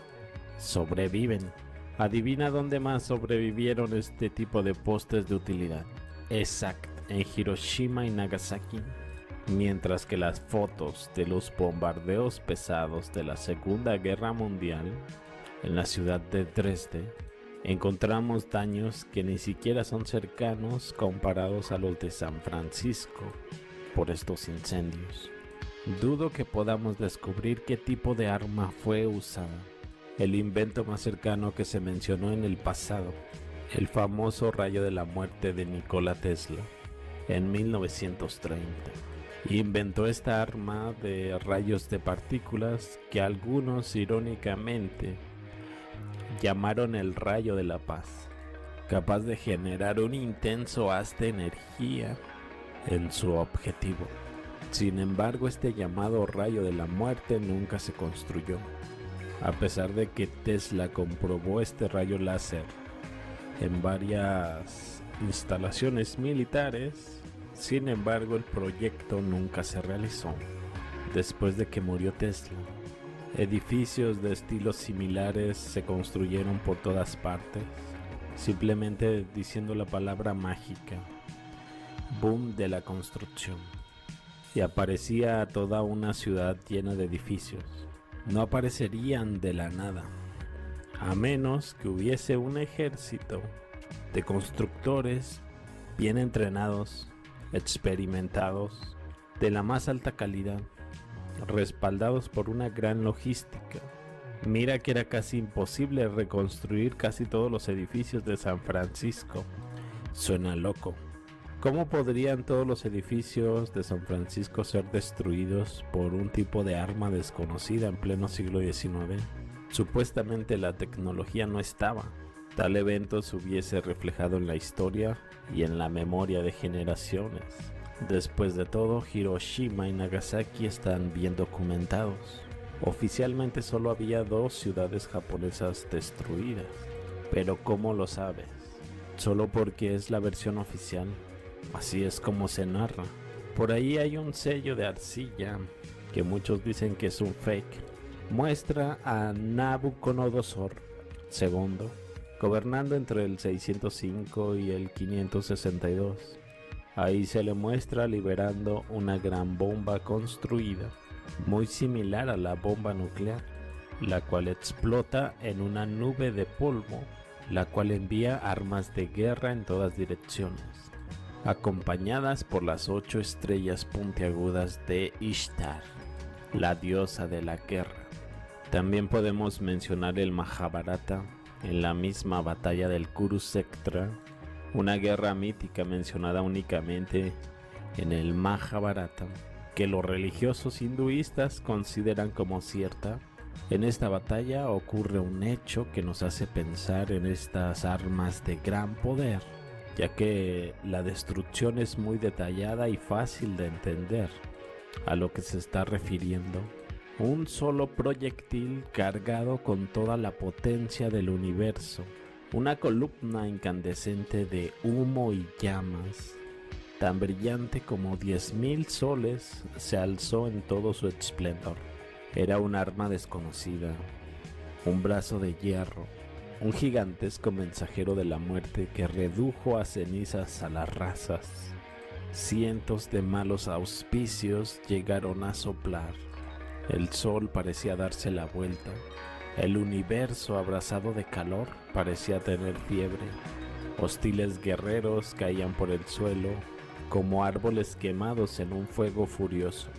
A: sobreviven. Adivina dónde más sobrevivieron este tipo de postes de utilidad. Exacto, en Hiroshima y Nagasaki. Mientras que las fotos de los bombardeos pesados de la Segunda Guerra Mundial en la ciudad de Dresde, encontramos daños que ni siquiera son cercanos comparados a los de San Francisco por estos incendios. Dudo que podamos descubrir qué tipo de arma fue usada. El invento más cercano que se mencionó en el pasado, el famoso rayo de la muerte de Nikola Tesla, en 1930. Inventó esta arma de rayos de partículas que algunos irónicamente llamaron el rayo de la paz, capaz de generar un intenso haz de energía en su objetivo. Sin embargo, este llamado rayo de la muerte nunca se construyó. A pesar de que Tesla comprobó este rayo láser en varias instalaciones militares, sin embargo el proyecto nunca se realizó. Después de que murió Tesla, edificios de estilos similares se construyeron por todas partes, simplemente diciendo la palabra mágica, boom de la construcción, y aparecía toda una ciudad llena de edificios. No aparecerían de la nada, a menos que hubiese un ejército de constructores bien entrenados, experimentados, de la más alta calidad, respaldados por una gran logística. Mira que era casi imposible reconstruir casi todos los edificios de San Francisco. Suena loco. ¿Cómo podrían todos los edificios de San Francisco ser destruidos por un tipo de arma desconocida en pleno siglo XIX? Supuestamente la tecnología no estaba. Tal evento se hubiese reflejado en la historia y en la memoria de generaciones. Después de todo, Hiroshima y Nagasaki están bien documentados. Oficialmente solo había 2 ciudades japonesas destruidas. Pero ¿cómo lo sabes? Solo porque es la versión oficial. Así es como se narra. Por ahí hay un sello de arcilla que muchos dicen que es un fake. Muestra a Nabucodonosor II, gobernando entre el 605 y el 562. Ahí se le muestra liberando una gran bomba construida, muy similar a la bomba nuclear, la cual explota en una nube de polvo, la cual envía armas de guerra en todas direcciones, acompañadas por las 8 estrellas puntiagudas de Ishtar, la diosa de la guerra. También podemos mencionar el Mahabharata en la misma batalla del Kurukshetra, una guerra mítica mencionada únicamente en el Mahabharata, que los religiosos hinduistas consideran como cierta. En esta batalla ocurre un hecho que nos hace pensar en estas armas de gran poder, ya que la destrucción es muy detallada y fácil de entender a lo que se está refiriendo. Un solo proyectil cargado con toda la potencia del universo, una columna incandescente de humo y llamas, tan brillante como 10.000 soles, se alzó en todo su esplendor. Era un arma desconocida, un brazo de hierro, un gigantesco mensajero de la muerte que redujo a cenizas a las razas. Cientos de malos auspicios llegaron a soplar. El sol parecía darse la vuelta. El universo, abrasado de calor, parecía tener fiebre. Hostiles guerreros caían por el suelo como árboles quemados en un fuego furioso.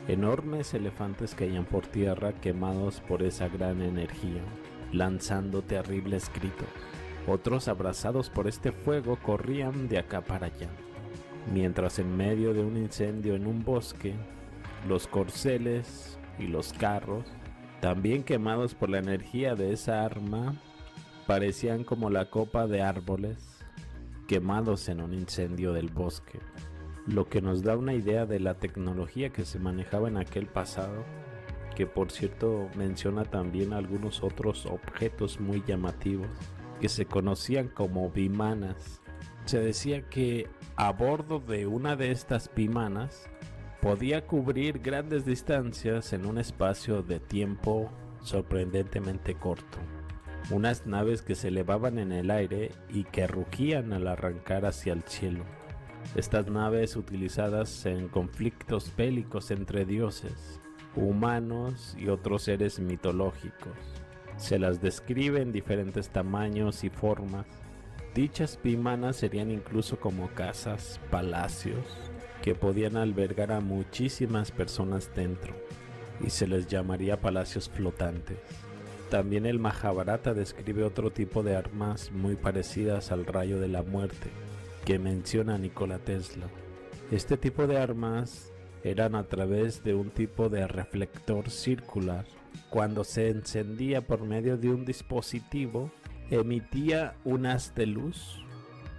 A: Enormes elefantes caían por tierra quemados por esa gran energía, lanzando terribles gritos. Otros, abrazados por este fuego, corrían de acá para allá, mientras en medio de un incendio en un bosque, los corceles y los carros, también quemados por la energía de esa arma, parecían como la copa de árboles quemados en un incendio del bosque, lo que nos da una idea de la tecnología que se manejaba en aquel pasado, que por cierto menciona también algunos otros objetos muy llamativos que se conocían como vimanas. Se decía que a bordo de una de estas vimanas podía cubrir grandes distancias en un espacio de tiempo sorprendentemente corto. Unas naves que se elevaban en el aire y que rugían al arrancar hacia el cielo. Estas naves utilizadas en conflictos bélicos entre dioses, humanos y otros seres mitológicos. Se las describe en diferentes tamaños y formas. Dichas vimanas serían incluso como casas, palacios, que podían albergar a muchísimas personas dentro, y se les llamaría palacios flotantes. También el Mahabharata describe otro tipo de armas muy parecidas al rayo de la muerte, que menciona Nikola Tesla. Este tipo de armas eran a través de un tipo de reflector circular. Cuando se encendía por medio de un dispositivo, emitía un haz de luz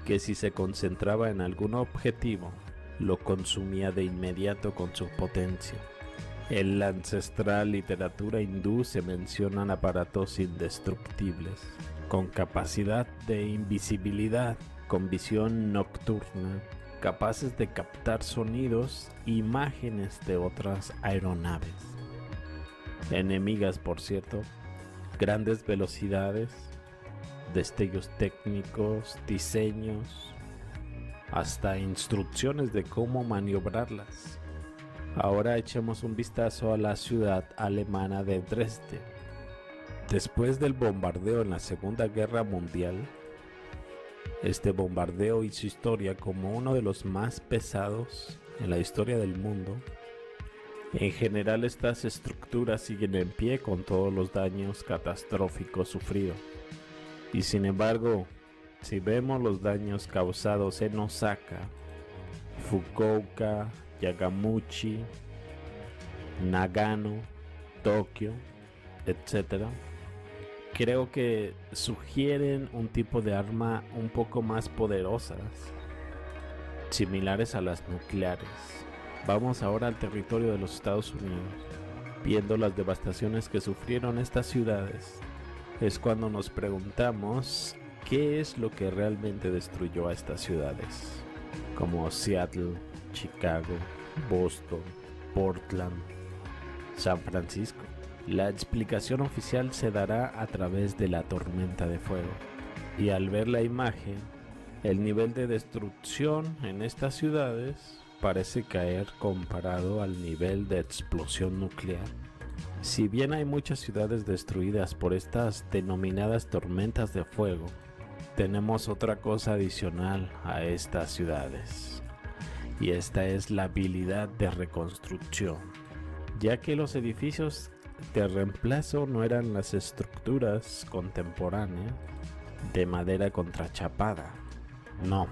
A: que, si se concentraba en algún objetivo, lo consumía de inmediato con su potencia. En la ancestral literatura hindú se mencionan aparatos indestructibles, con capacidad de invisibilidad, con visión nocturna, capaces de captar sonidos e imágenes de otras aeronaves. Enemigas, por cierto, grandes velocidades, destellos técnicos, diseños, hasta instrucciones de cómo maniobrarlas. Ahora echemos un vistazo a la ciudad alemana de Dresde. Después del bombardeo en la Segunda Guerra Mundial, este bombardeo hizo historia como uno de los más pesados en la historia del mundo. En general, estas estructuras siguen en pie con todos los daños catastróficos sufridos. Y sin embargo, si vemos los daños causados en Osaka, Fukuoka, Yamaguchi, Nagano, Tokio, etc., creo que sugieren un tipo de arma un poco más poderosas, similares a las nucleares. Vamos ahora al territorio de los Estados Unidos. Viendo las devastaciones que sufrieron estas ciudades, es cuando nos preguntamos qué es lo que realmente destruyó a estas ciudades, como Seattle, Chicago, Boston, Portland, San Francisco. La explicación oficial se dará a través de la tormenta de fuego. Y al ver la imagen, el nivel de destrucción en estas ciudades parece caer comparado al nivel de explosión nuclear. Si bien hay muchas ciudades destruidas por estas denominadas tormentas de fuego, tenemos otra cosa adicional a estas ciudades, y esta es la habilidad de reconstrucción, ya que los edificios de reemplazo no eran las estructuras contemporáneas de madera contrachapada. No,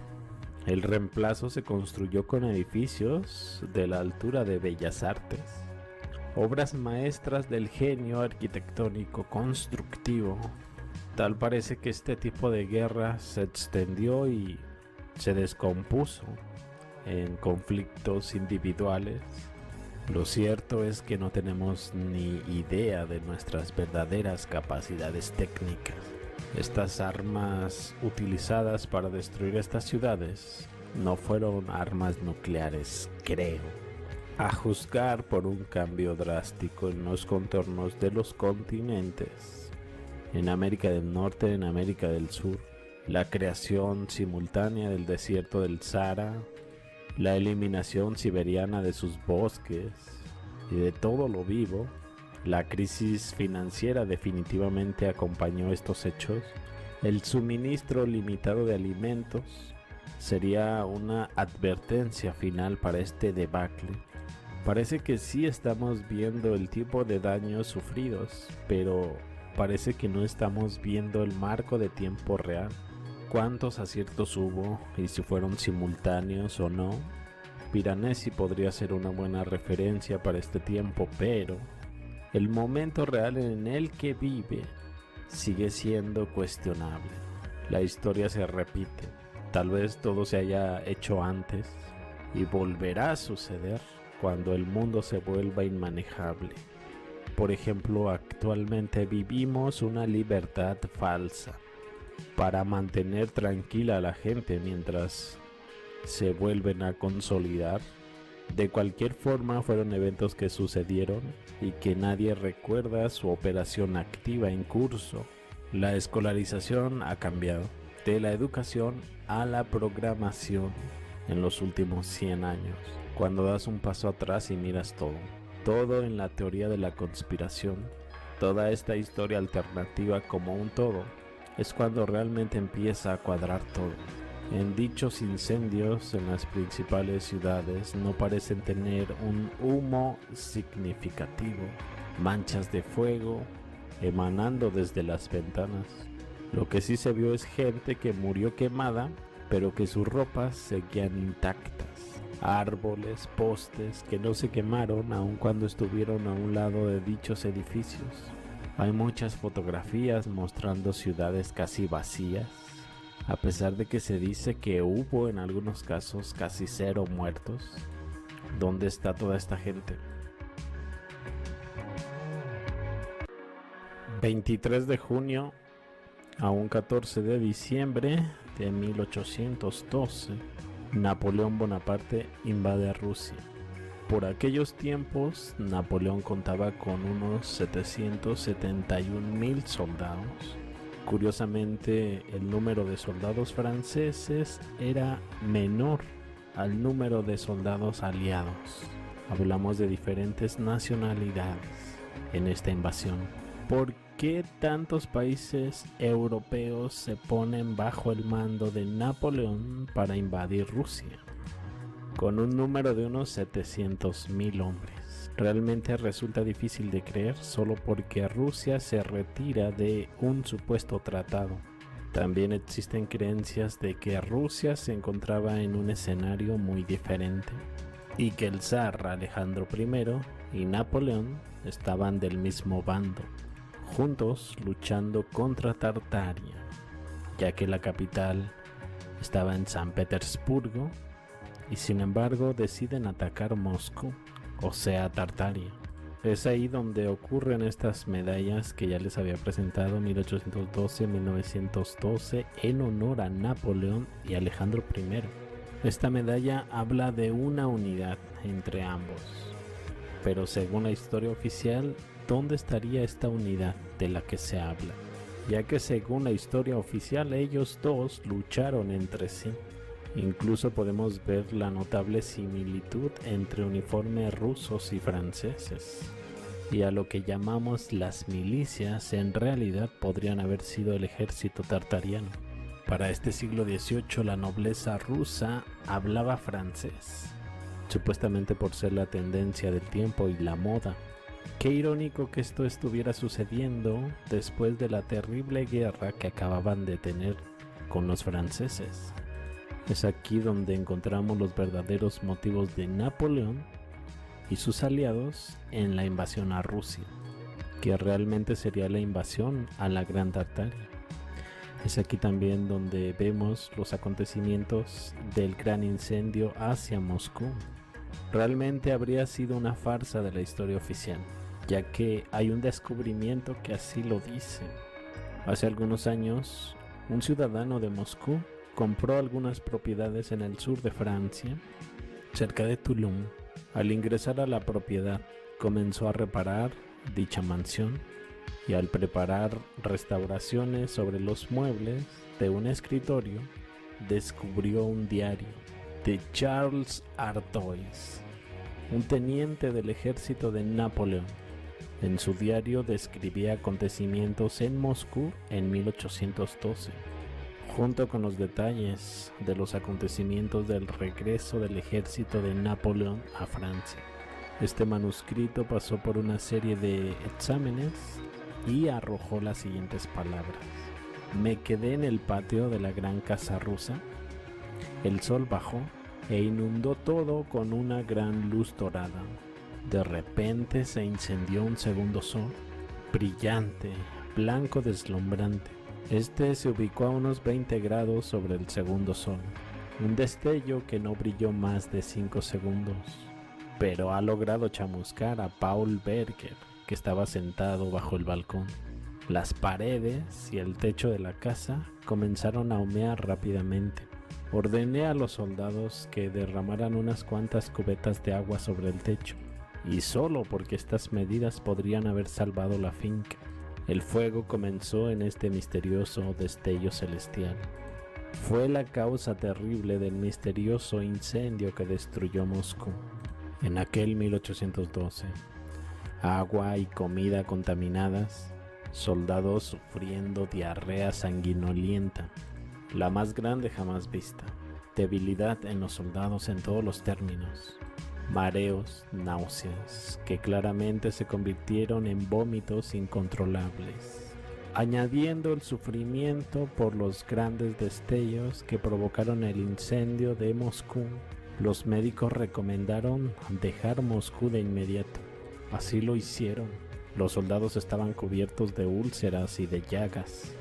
A: el reemplazo se construyó con edificios de la altura de Bellas Artes, obras maestras del genio arquitectónico constructivo. Tal parece que este tipo de guerra se extendió y se descompuso en conflictos individuales. Lo cierto es que no tenemos ni idea de nuestras verdaderas capacidades técnicas. Estas armas utilizadas para destruir estas ciudades no fueron armas nucleares, creo. A juzgar por un cambio drástico en los contornos de los continentes, en América del Norte, en América del Sur, la creación simultánea del desierto del Sahara, la eliminación siberiana de sus bosques y de todo lo vivo. La crisis financiera definitivamente acompañó estos hechos. El suministro limitado de alimentos sería una advertencia final para este debacle. Parece que sí estamos viendo el tipo de daños sufridos, pero parece que no estamos viendo el marco de tiempo real. ¿Cuántos aciertos hubo y si fueron simultáneos o no? Piranesi podría ser una buena referencia para este tiempo, pero el momento real en el que vive sigue siendo cuestionable. La historia se repite, tal vez todo se haya hecho antes y volverá a suceder cuando el mundo se vuelva inmanejable. Por ejemplo, actualmente vivimos una libertad falsa para mantener tranquila a la gente mientras se vuelven a consolidar. De cualquier forma, fueron eventos que sucedieron y que nadie recuerda su operación activa en curso. La escolarización ha cambiado de la educación a la programación en los últimos 100 años. Cuando das un paso atrás y miras todo en la teoría de la conspiración, toda esta historia alternativa como un todo, es cuando realmente empieza a cuadrar todo. En dichos incendios en las principales ciudades no parecen tener un humo significativo, manchas de fuego emanando desde las ventanas. Lo que sí se vio es gente que murió quemada, pero que sus ropas seguían intactas. Árboles, postes que no se quemaron aun cuando estuvieron a un lado de dichos edificios. Hay muchas fotografías mostrando ciudades casi vacías, a pesar de que se dice que hubo en algunos casos casi 0 muertos. ¿Dónde está toda esta gente? 23 de junio a un 14 de diciembre de 1812, Napoleón Bonaparte invade Rusia. Por aquellos tiempos, Napoleón contaba con unos 771,000 soldados. Curiosamente, el número de soldados franceses era menor al número de soldados aliados. Hablamos de diferentes nacionalidades en esta invasión. ¿Por qué tantos países europeos se ponen bajo el mando de Napoleón para invadir Rusia? Con un número de unos 700,000 hombres. Realmente resulta difícil de creer solo porque Rusia se retira de un supuesto tratado. También existen creencias de que Rusia se encontraba en un escenario muy diferente y que el zar Alejandro I y Napoleón estaban del mismo bando, juntos luchando contra Tartaria, ya que la capital estaba en San Petersburgo y sin embargo deciden atacar Moscú, o sea Tartaria. Es ahí donde ocurren estas medallas que ya les había presentado, 1812-1912, en honor a Napoleón y Alejandro I. Esta medalla habla de una unidad entre ambos. Pero según la historia oficial, ¿dónde estaría esta unidad de la que se habla? Ya que según la historia oficial ellos dos lucharon entre sí. Incluso podemos ver la notable similitud entre uniformes rusos y franceses. Y a lo que llamamos las milicias en realidad podrían haber sido el ejército tartariano. Para este siglo XVIII la nobleza rusa hablaba francés, supuestamente por ser la tendencia del tiempo y la moda. Qué irónico que esto estuviera sucediendo después de la terrible guerra que acababan de tener con los franceses. Es aquí donde encontramos los verdaderos motivos de Napoleón y sus aliados en la invasión a Rusia, que realmente sería la invasión a la Gran Tartaria. Es aquí también donde vemos los acontecimientos del gran incendio hacia Moscú. Realmente habría sido una farsa de la historia oficial, ya que hay un descubrimiento que así lo dice. Hace algunos años, un ciudadano de Moscú compró algunas propiedades en el sur de Francia, cerca de Toulon. Al ingresar a la propiedad, comenzó a reparar dicha mansión y al preparar restauraciones sobre los muebles de un escritorio, descubrió un diario de Charles Artois, un teniente del ejército de Napoleón. En su diario describía acontecimientos en Moscú en 1812, junto con los detalles de los acontecimientos del regreso del ejército de Napoleón a Francia. Este manuscrito pasó por una serie de exámenes y arrojó las siguientes palabras: me quedé en el patio de la gran casa rusa. El sol bajó e inundó todo con una gran luz dorada. De repente se incendió un segundo sol, brillante, blanco, deslumbrante. Este se ubicó a unos 20 grados sobre el segundo sol, un destello que no brilló más de 5 segundos, pero ha logrado chamuscar a Paul Berger, que estaba sentado bajo el balcón. Las paredes y el techo de la casa comenzaron a humear rápidamente. Ordené a los soldados que derramaran unas cuantas cubetas de agua sobre el techo, y solo porque estas medidas podrían haber salvado la finca. El fuego comenzó en este misterioso destello celestial. Fue la causa terrible del misterioso incendio que destruyó Moscú en aquel 1812. Agua y comida contaminadas, soldados sufriendo diarrea sanguinolienta, la más grande jamás vista, debilidad en los soldados en todos los términos, mareos, náuseas, que claramente se convirtieron en vómitos incontrolables, añadiendo el sufrimiento por los grandes destellos que provocaron el incendio de Moscú. Los médicos recomendaron dejar Moscú de inmediato. Así lo hicieron. Los soldados estaban cubiertos de úlceras y de llagas,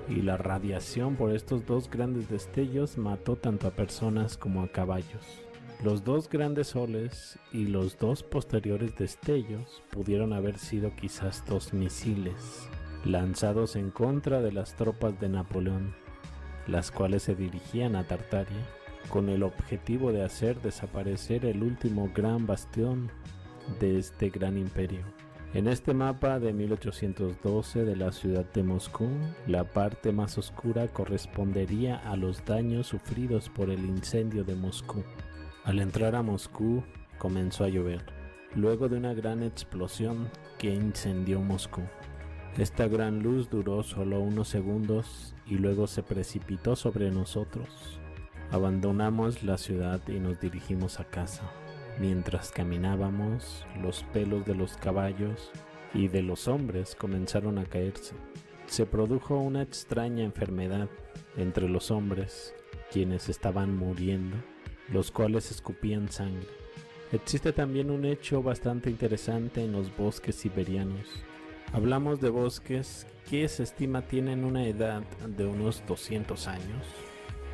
A: y la radiación por estos dos grandes destellos mató tanto a personas como a caballos. Los dos grandes soles y los dos posteriores destellos pudieron haber sido quizás 2 misiles lanzados en contra de las tropas de Napoleón, las cuales se dirigían a Tartaria con el objetivo de hacer desaparecer el último gran bastión de este gran imperio. En este mapa de 1812 de la ciudad de Moscú, la parte más oscura correspondería a los daños sufridos por el incendio de Moscú. Al entrar a Moscú, comenzó a llover, luego de una gran explosión que incendió Moscú. Esta gran luz duró solo unos segundos y luego se precipitó sobre nosotros. Abandonamos la ciudad y nos dirigimos a casa. Mientras caminábamos, los pelos de los caballos y de los hombres comenzaron a caerse. Se produjo una extraña enfermedad entre los hombres, quienes estaban muriendo, los cuales escupían sangre. Existe también un hecho bastante interesante en los bosques siberianos. Hablamos de bosques que se estima tienen una edad de unos 200 años.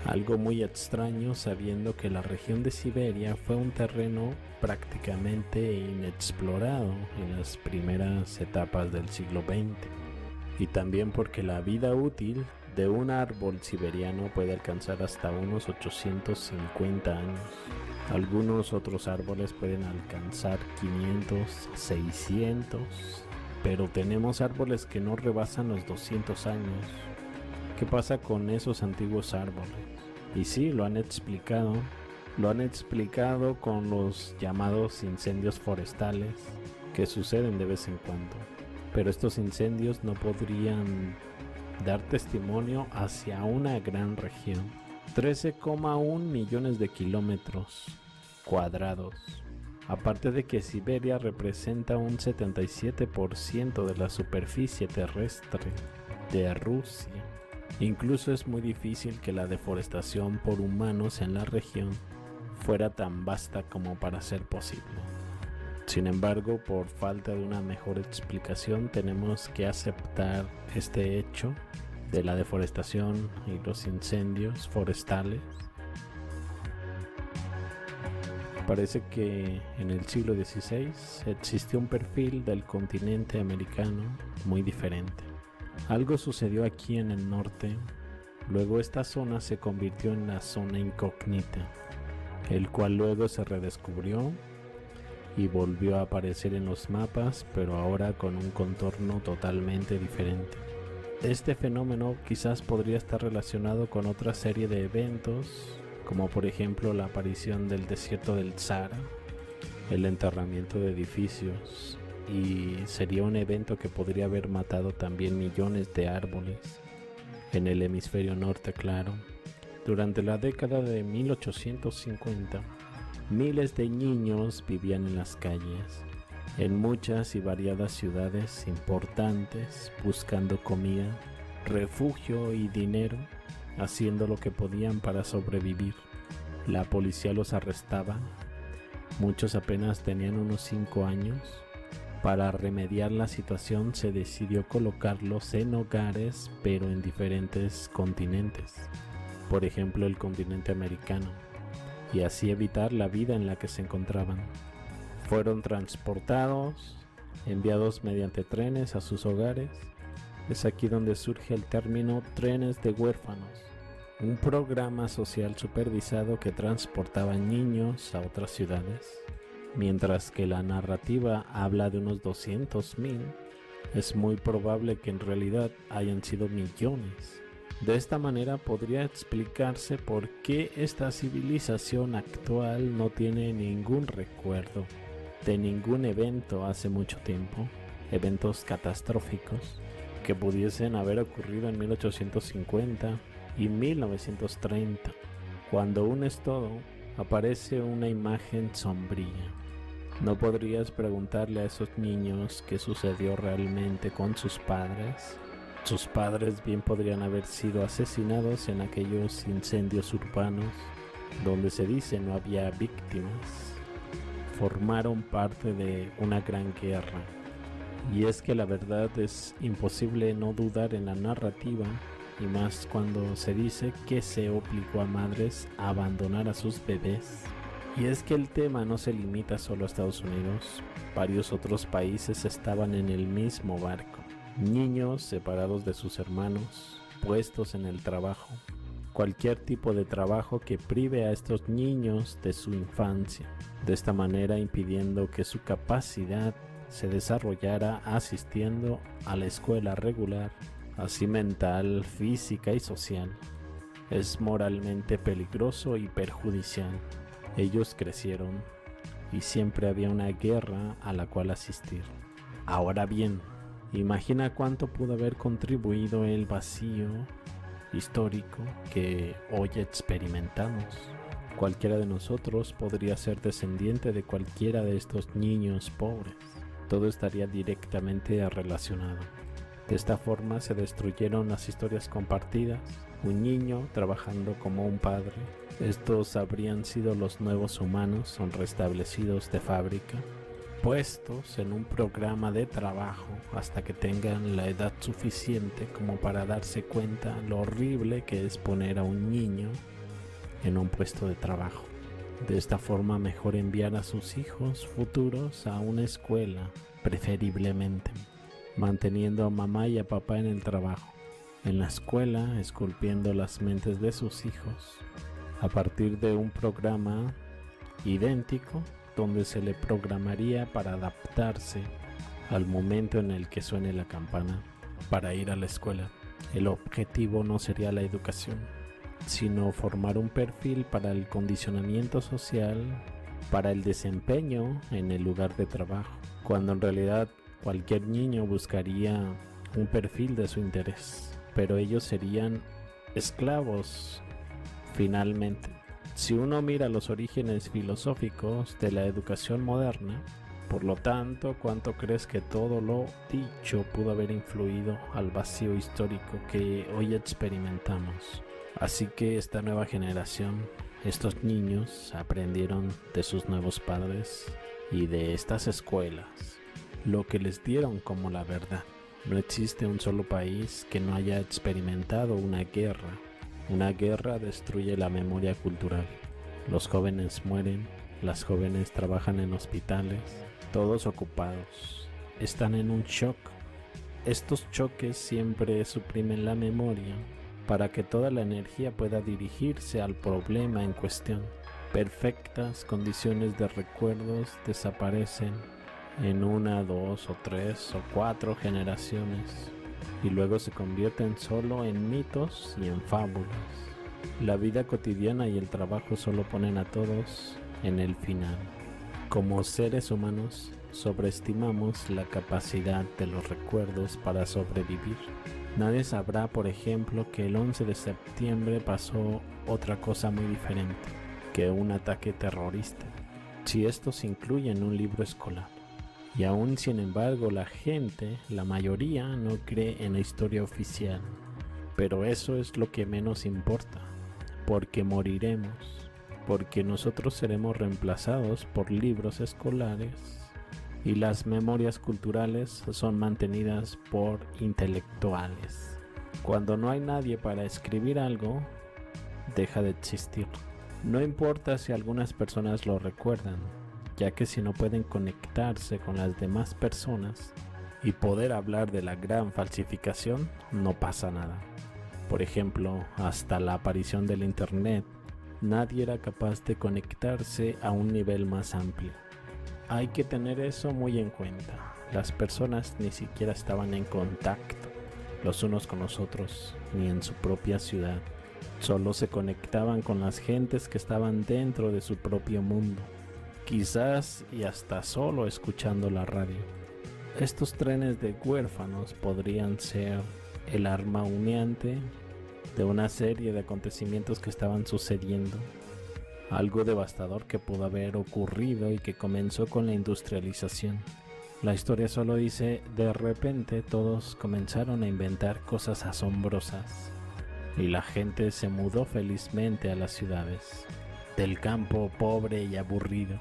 A: Algo muy extraño sabiendo que la región de Siberia fue un terreno prácticamente inexplorado en las primeras etapas del siglo XX. Y también porque la vida útil de un árbol siberiano puede alcanzar hasta unos 850 años. Algunos otros árboles pueden alcanzar 500, 600, pero tenemos árboles que no rebasan los 200 años. ¿Qué pasa con esos antiguos árboles? Y sí, lo han explicado con los llamados incendios forestales que suceden de vez en cuando. Pero estos incendios no podrían dar testimonio hacia una gran región. 13,1 millones de kilómetros cuadrados. Aparte de que Siberia representa un 77% de la superficie terrestre de Rusia. Incluso es muy difícil que la deforestación por humanos en la región fuera tan vasta como para ser posible. Sin embargo, por falta de una mejor explicación, tenemos que aceptar este hecho de la deforestación y los incendios forestales. Parece que en el siglo XVI existió un perfil del continente americano muy diferente. Algo sucedió aquí en el norte, luego esta zona se convirtió en la zona incógnita, el cual luego se redescubrió y volvió a aparecer en los mapas, pero ahora con un contorno totalmente diferente. Este fenómeno quizás podría estar relacionado con otra serie de eventos, como por ejemplo la aparición del desierto del Sahara, el enterramiento de edificios, y sería un evento que podría haber matado también millones de árboles en el hemisferio norte, claro. Durante la década de 1850, miles de niños vivían en las calles, en muchas y variadas ciudades importantes, buscando comida, refugio y dinero, haciendo lo que podían para sobrevivir. La policía los arrestaba, muchos apenas tenían unos 5 años. Para remediar la situación se decidió colocarlos en hogares, pero en diferentes continentes, por ejemplo el continente americano, y así evitar la vida en la que se encontraban. Fueron transportados, enviados mediante trenes a sus hogares. Es aquí donde surge el término trenes de huérfanos, un programa social supervisado que transportaba niños a otras ciudades. Mientras que la narrativa habla de unos 200,000, es muy probable que en realidad hayan sido millones. De esta manera podría explicarse por qué esta civilización actual no tiene ningún recuerdo de ningún evento hace mucho tiempo, eventos catastróficos que pudiesen haber ocurrido en 1850 y 1930. Cuando unes todo, aparece una imagen sombría. ¿No podrías preguntarle a esos niños qué sucedió realmente con sus padres? Sus padres bien podrían haber sido asesinados en aquellos incendios urbanos donde se dice no había víctimas. Formaron parte de una gran guerra. Y es que la verdad es imposible no dudar en la narrativa, y más cuando se dice que se obligó a madres a abandonar a sus bebés. Y es que el tema no se limita solo a Estados Unidos, varios otros países estaban en el mismo barco. Niños separados de sus hermanos, puestos en el trabajo, cualquier tipo de trabajo que prive a estos niños de su infancia, de esta manera impidiendo que su capacidad se desarrollara asistiendo a la escuela regular, así mental, física y social. Es moralmente peligroso y perjudicial. Ellos crecieron y siempre había una guerra a la cual asistir. Ahora bien, imagina cuánto pudo haber contribuido el vacío histórico que hoy experimentamos. Cualquiera de nosotros podría ser descendiente de cualquiera de estos niños pobres. Todo estaría directamente relacionado. De esta forma se destruyeron las historias compartidas. Un niño trabajando como un padre. Estos habrían sido los nuevos humanos, son restablecidos de fábrica, puestos en un programa de trabajo hasta que tengan la edad suficiente como para darse cuenta lo horrible que es poner a un niño en un puesto de trabajo. De esta forma mejor enviar a sus hijos futuros a una escuela, preferiblemente, manteniendo a mamá y a papá en el trabajo, en la escuela, esculpiendo las mentes de sus hijos, a partir de un programa idéntico, donde se le programaría para adaptarse al momento en el que suene la campana para ir a la escuela. El objetivo no sería la educación, sino formar un perfil para el condicionamiento social, para el desempeño en el lugar de trabajo, cuando en realidad cualquier niño buscaría un perfil de su interés, pero ellos serían esclavos finalmente. Si uno mira los orígenes filosóficos de la educación moderna, por lo tanto, ¿cuánto crees que todo lo dicho pudo haber influido al vacío histórico que hoy experimentamos? Así que esta nueva generación, estos niños, aprendieron de sus nuevos padres y de estas escuelas lo que les dieron como la verdad. No existe un solo país que no haya experimentado una guerra. Una guerra destruye la memoria cultural. Los jóvenes mueren, las jóvenes trabajan en hospitales, todos ocupados. Están en un shock. Estos choques siempre suprimen la memoria para que toda la energía pueda dirigirse al problema en cuestión. Perfectas condiciones de recuerdos desaparecen en 1, 2 o 3 o 4 generaciones y luego se convierten solo en mitos y en fábulas. La vida cotidiana y el trabajo solo ponen a todos en el final. Como seres humanos, sobreestimamos la capacidad de los recuerdos para sobrevivir. Nadie sabrá, por ejemplo, que el 11 de septiembre pasó otra cosa muy diferente que un ataque terrorista, si esto se incluye en un libro escolar. Y aún sin embargo la gente, la mayoría, no cree en la historia oficial. Pero eso es lo que menos importa, porque moriremos, porque nosotros seremos reemplazados por libros escolares y las memorias culturales son mantenidas por intelectuales. Cuando no hay nadie para escribir algo, deja de existir. No importa si algunas personas lo recuerdan, ya que si no pueden conectarse con las demás personas y poder hablar de la gran falsificación, no pasa nada. Por ejemplo, hasta la aparición del internet, nadie era capaz de conectarse a un nivel más amplio. Hay que tener eso muy en cuenta. Las personas ni siquiera estaban en contacto los unos con los otros, ni en su propia ciudad. Solo se conectaban con las gentes que estaban dentro de su propio mundo, quizás y hasta solo escuchando la radio. Estos trenes de huérfanos podrían ser el arma humeante de una serie de acontecimientos que estaban sucediendo. Algo devastador que pudo haber ocurrido y que comenzó con la industrialización. La historia solo dice, de repente todos comenzaron a inventar cosas asombrosas y la gente se mudó felizmente a las ciudades, del campo pobre y aburrido.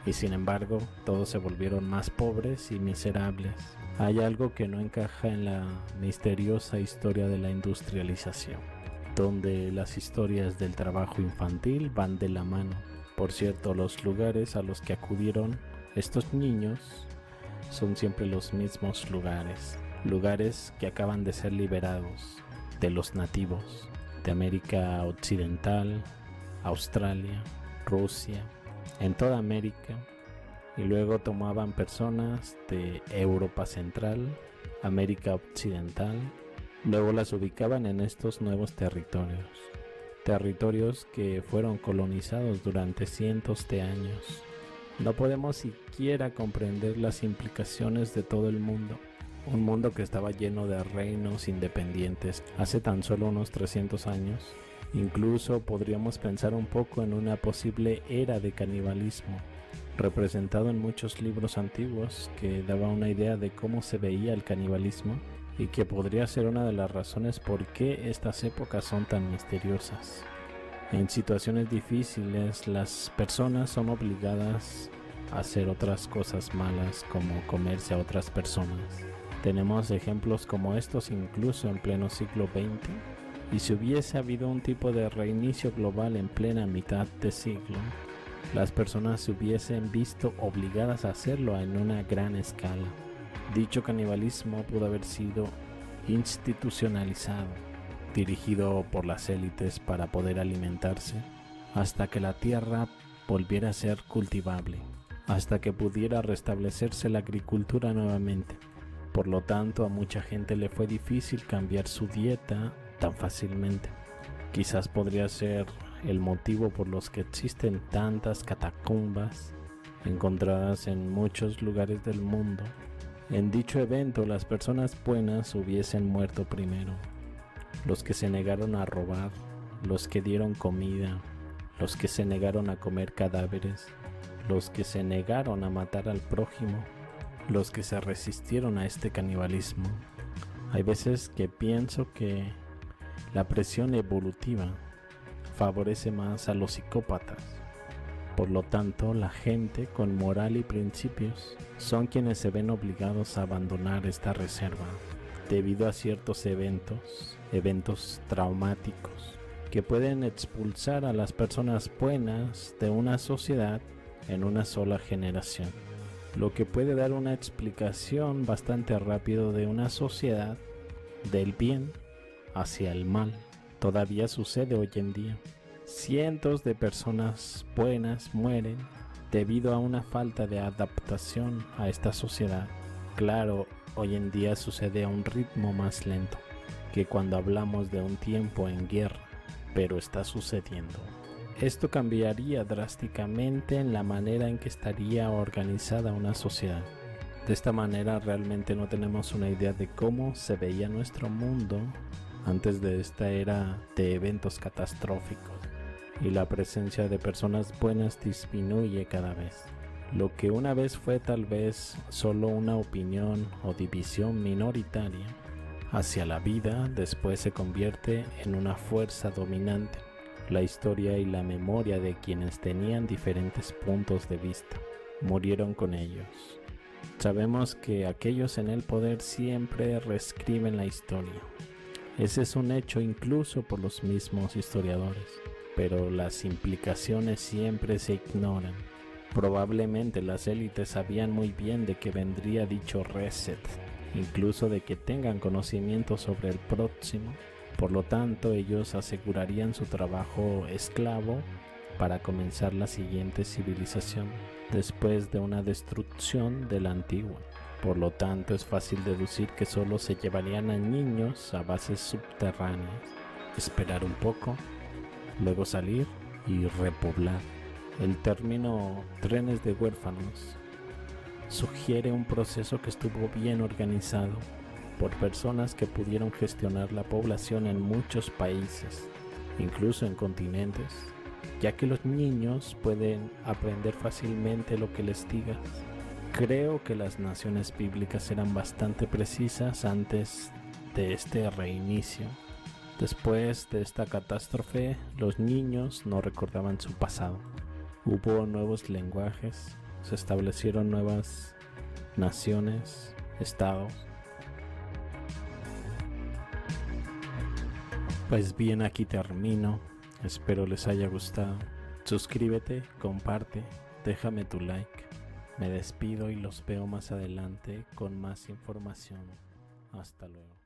A: Y sin embargo, todos se volvieron más pobres y miserables. Hay algo que no encaja en la misteriosa historia de la industrialización, donde las historias del trabajo infantil van de la mano. Por cierto, los lugares a los que acudieron estos niños son siempre los mismos lugares que acaban de ser liberados de los nativos de América Occidental, Australia, Rusia, en toda América, y luego tomaban personas de Europa Central, América Occidental, luego las ubicaban en estos nuevos territorios que fueron colonizados durante cientos de años. No podemos siquiera comprender las implicaciones de todo el mundo, un mundo que estaba lleno de reinos independientes hace tan solo unos 300 años. Incluso podríamos pensar un poco en una posible era de canibalismo, representado en muchos libros antiguos, que daba una idea de cómo se veía el canibalismo y que podría ser una de las razones por qué estas épocas son tan misteriosas. En situaciones difíciles, las personas son obligadas a hacer otras cosas malas, como comerse a otras personas. Tenemos ejemplos como estos incluso en pleno siglo XX. Y si hubiese habido un tipo de reinicio global en plena mitad de siglo, las personas se hubiesen visto obligadas a hacerlo en una gran escala. Dicho canibalismo pudo haber sido institucionalizado, dirigido por las élites para poder alimentarse, hasta que la tierra volviera a ser cultivable, hasta que pudiera restablecerse la agricultura nuevamente. Por lo tanto, a mucha gente le fue difícil cambiar su dieta tan fácilmente. Quizás podría ser el motivo por los que existen tantas catacumbas encontradas en muchos lugares del mundo. En dicho evento, las personas buenas hubiesen muerto primero. Los que se negaron a robar, los que dieron comida, los que se negaron a comer cadáveres, los que se negaron a matar al prójimo, los que se resistieron a este canibalismo. Hay veces que pienso que la presión evolutiva favorece más a los psicópatas. Por lo tanto, la gente con moral y principios son quienes se ven obligados a abandonar esta reserva debido a ciertos eventos traumáticos que pueden expulsar a las personas buenas de una sociedad en una sola generación, lo que puede dar una explicación bastante rápido de una sociedad del bien hacia el mal. Todavía sucede hoy en día. Cientos de personas buenas mueren debido a una falta de adaptación a esta sociedad. Claro, hoy en día sucede a un ritmo más lento que cuando hablamos de un tiempo en guerra, pero está sucediendo. Esto cambiaría drásticamente en la manera en que estaría organizada una sociedad. De esta manera realmente no tenemos una idea de cómo se veía nuestro mundo antes de esta era de eventos catastróficos, y la presencia de personas buenas disminuye cada vez. Lo que una vez fue tal vez solo una opinión o división minoritaria hacia la vida, después se convierte en una fuerza dominante. La historia y la memoria de quienes tenían diferentes puntos de vista murieron con ellos. Sabemos que aquellos en el poder siempre reescriben la historia. Ese es un hecho incluso por los mismos historiadores, pero las implicaciones siempre se ignoran. Probablemente las élites sabían muy bien de que vendría dicho reset, incluso de que tengan conocimiento sobre el próximo. Por lo tanto, ellos asegurarían su trabajo esclavo para comenzar la siguiente civilización, después de una destrucción de la antigua. Por lo tanto, es fácil deducir que solo se llevarían a niños a bases subterráneas, esperar un poco, luego salir y repoblar. El término trenes de huérfanos sugiere un proceso que estuvo bien organizado por personas que pudieron gestionar la población en muchos países, incluso en continentes, ya que los niños pueden aprender fácilmente lo que les digas. Creo que las naciones bíblicas eran bastante precisas antes de este reinicio. Después de esta catástrofe, los niños no recordaban su pasado. Hubo nuevos lenguajes, se establecieron nuevas naciones, estados. Pues bien, aquí termino. Espero les haya gustado. Suscríbete, comparte, déjame tu like. Me despido y los veo más adelante con más información. Hasta luego.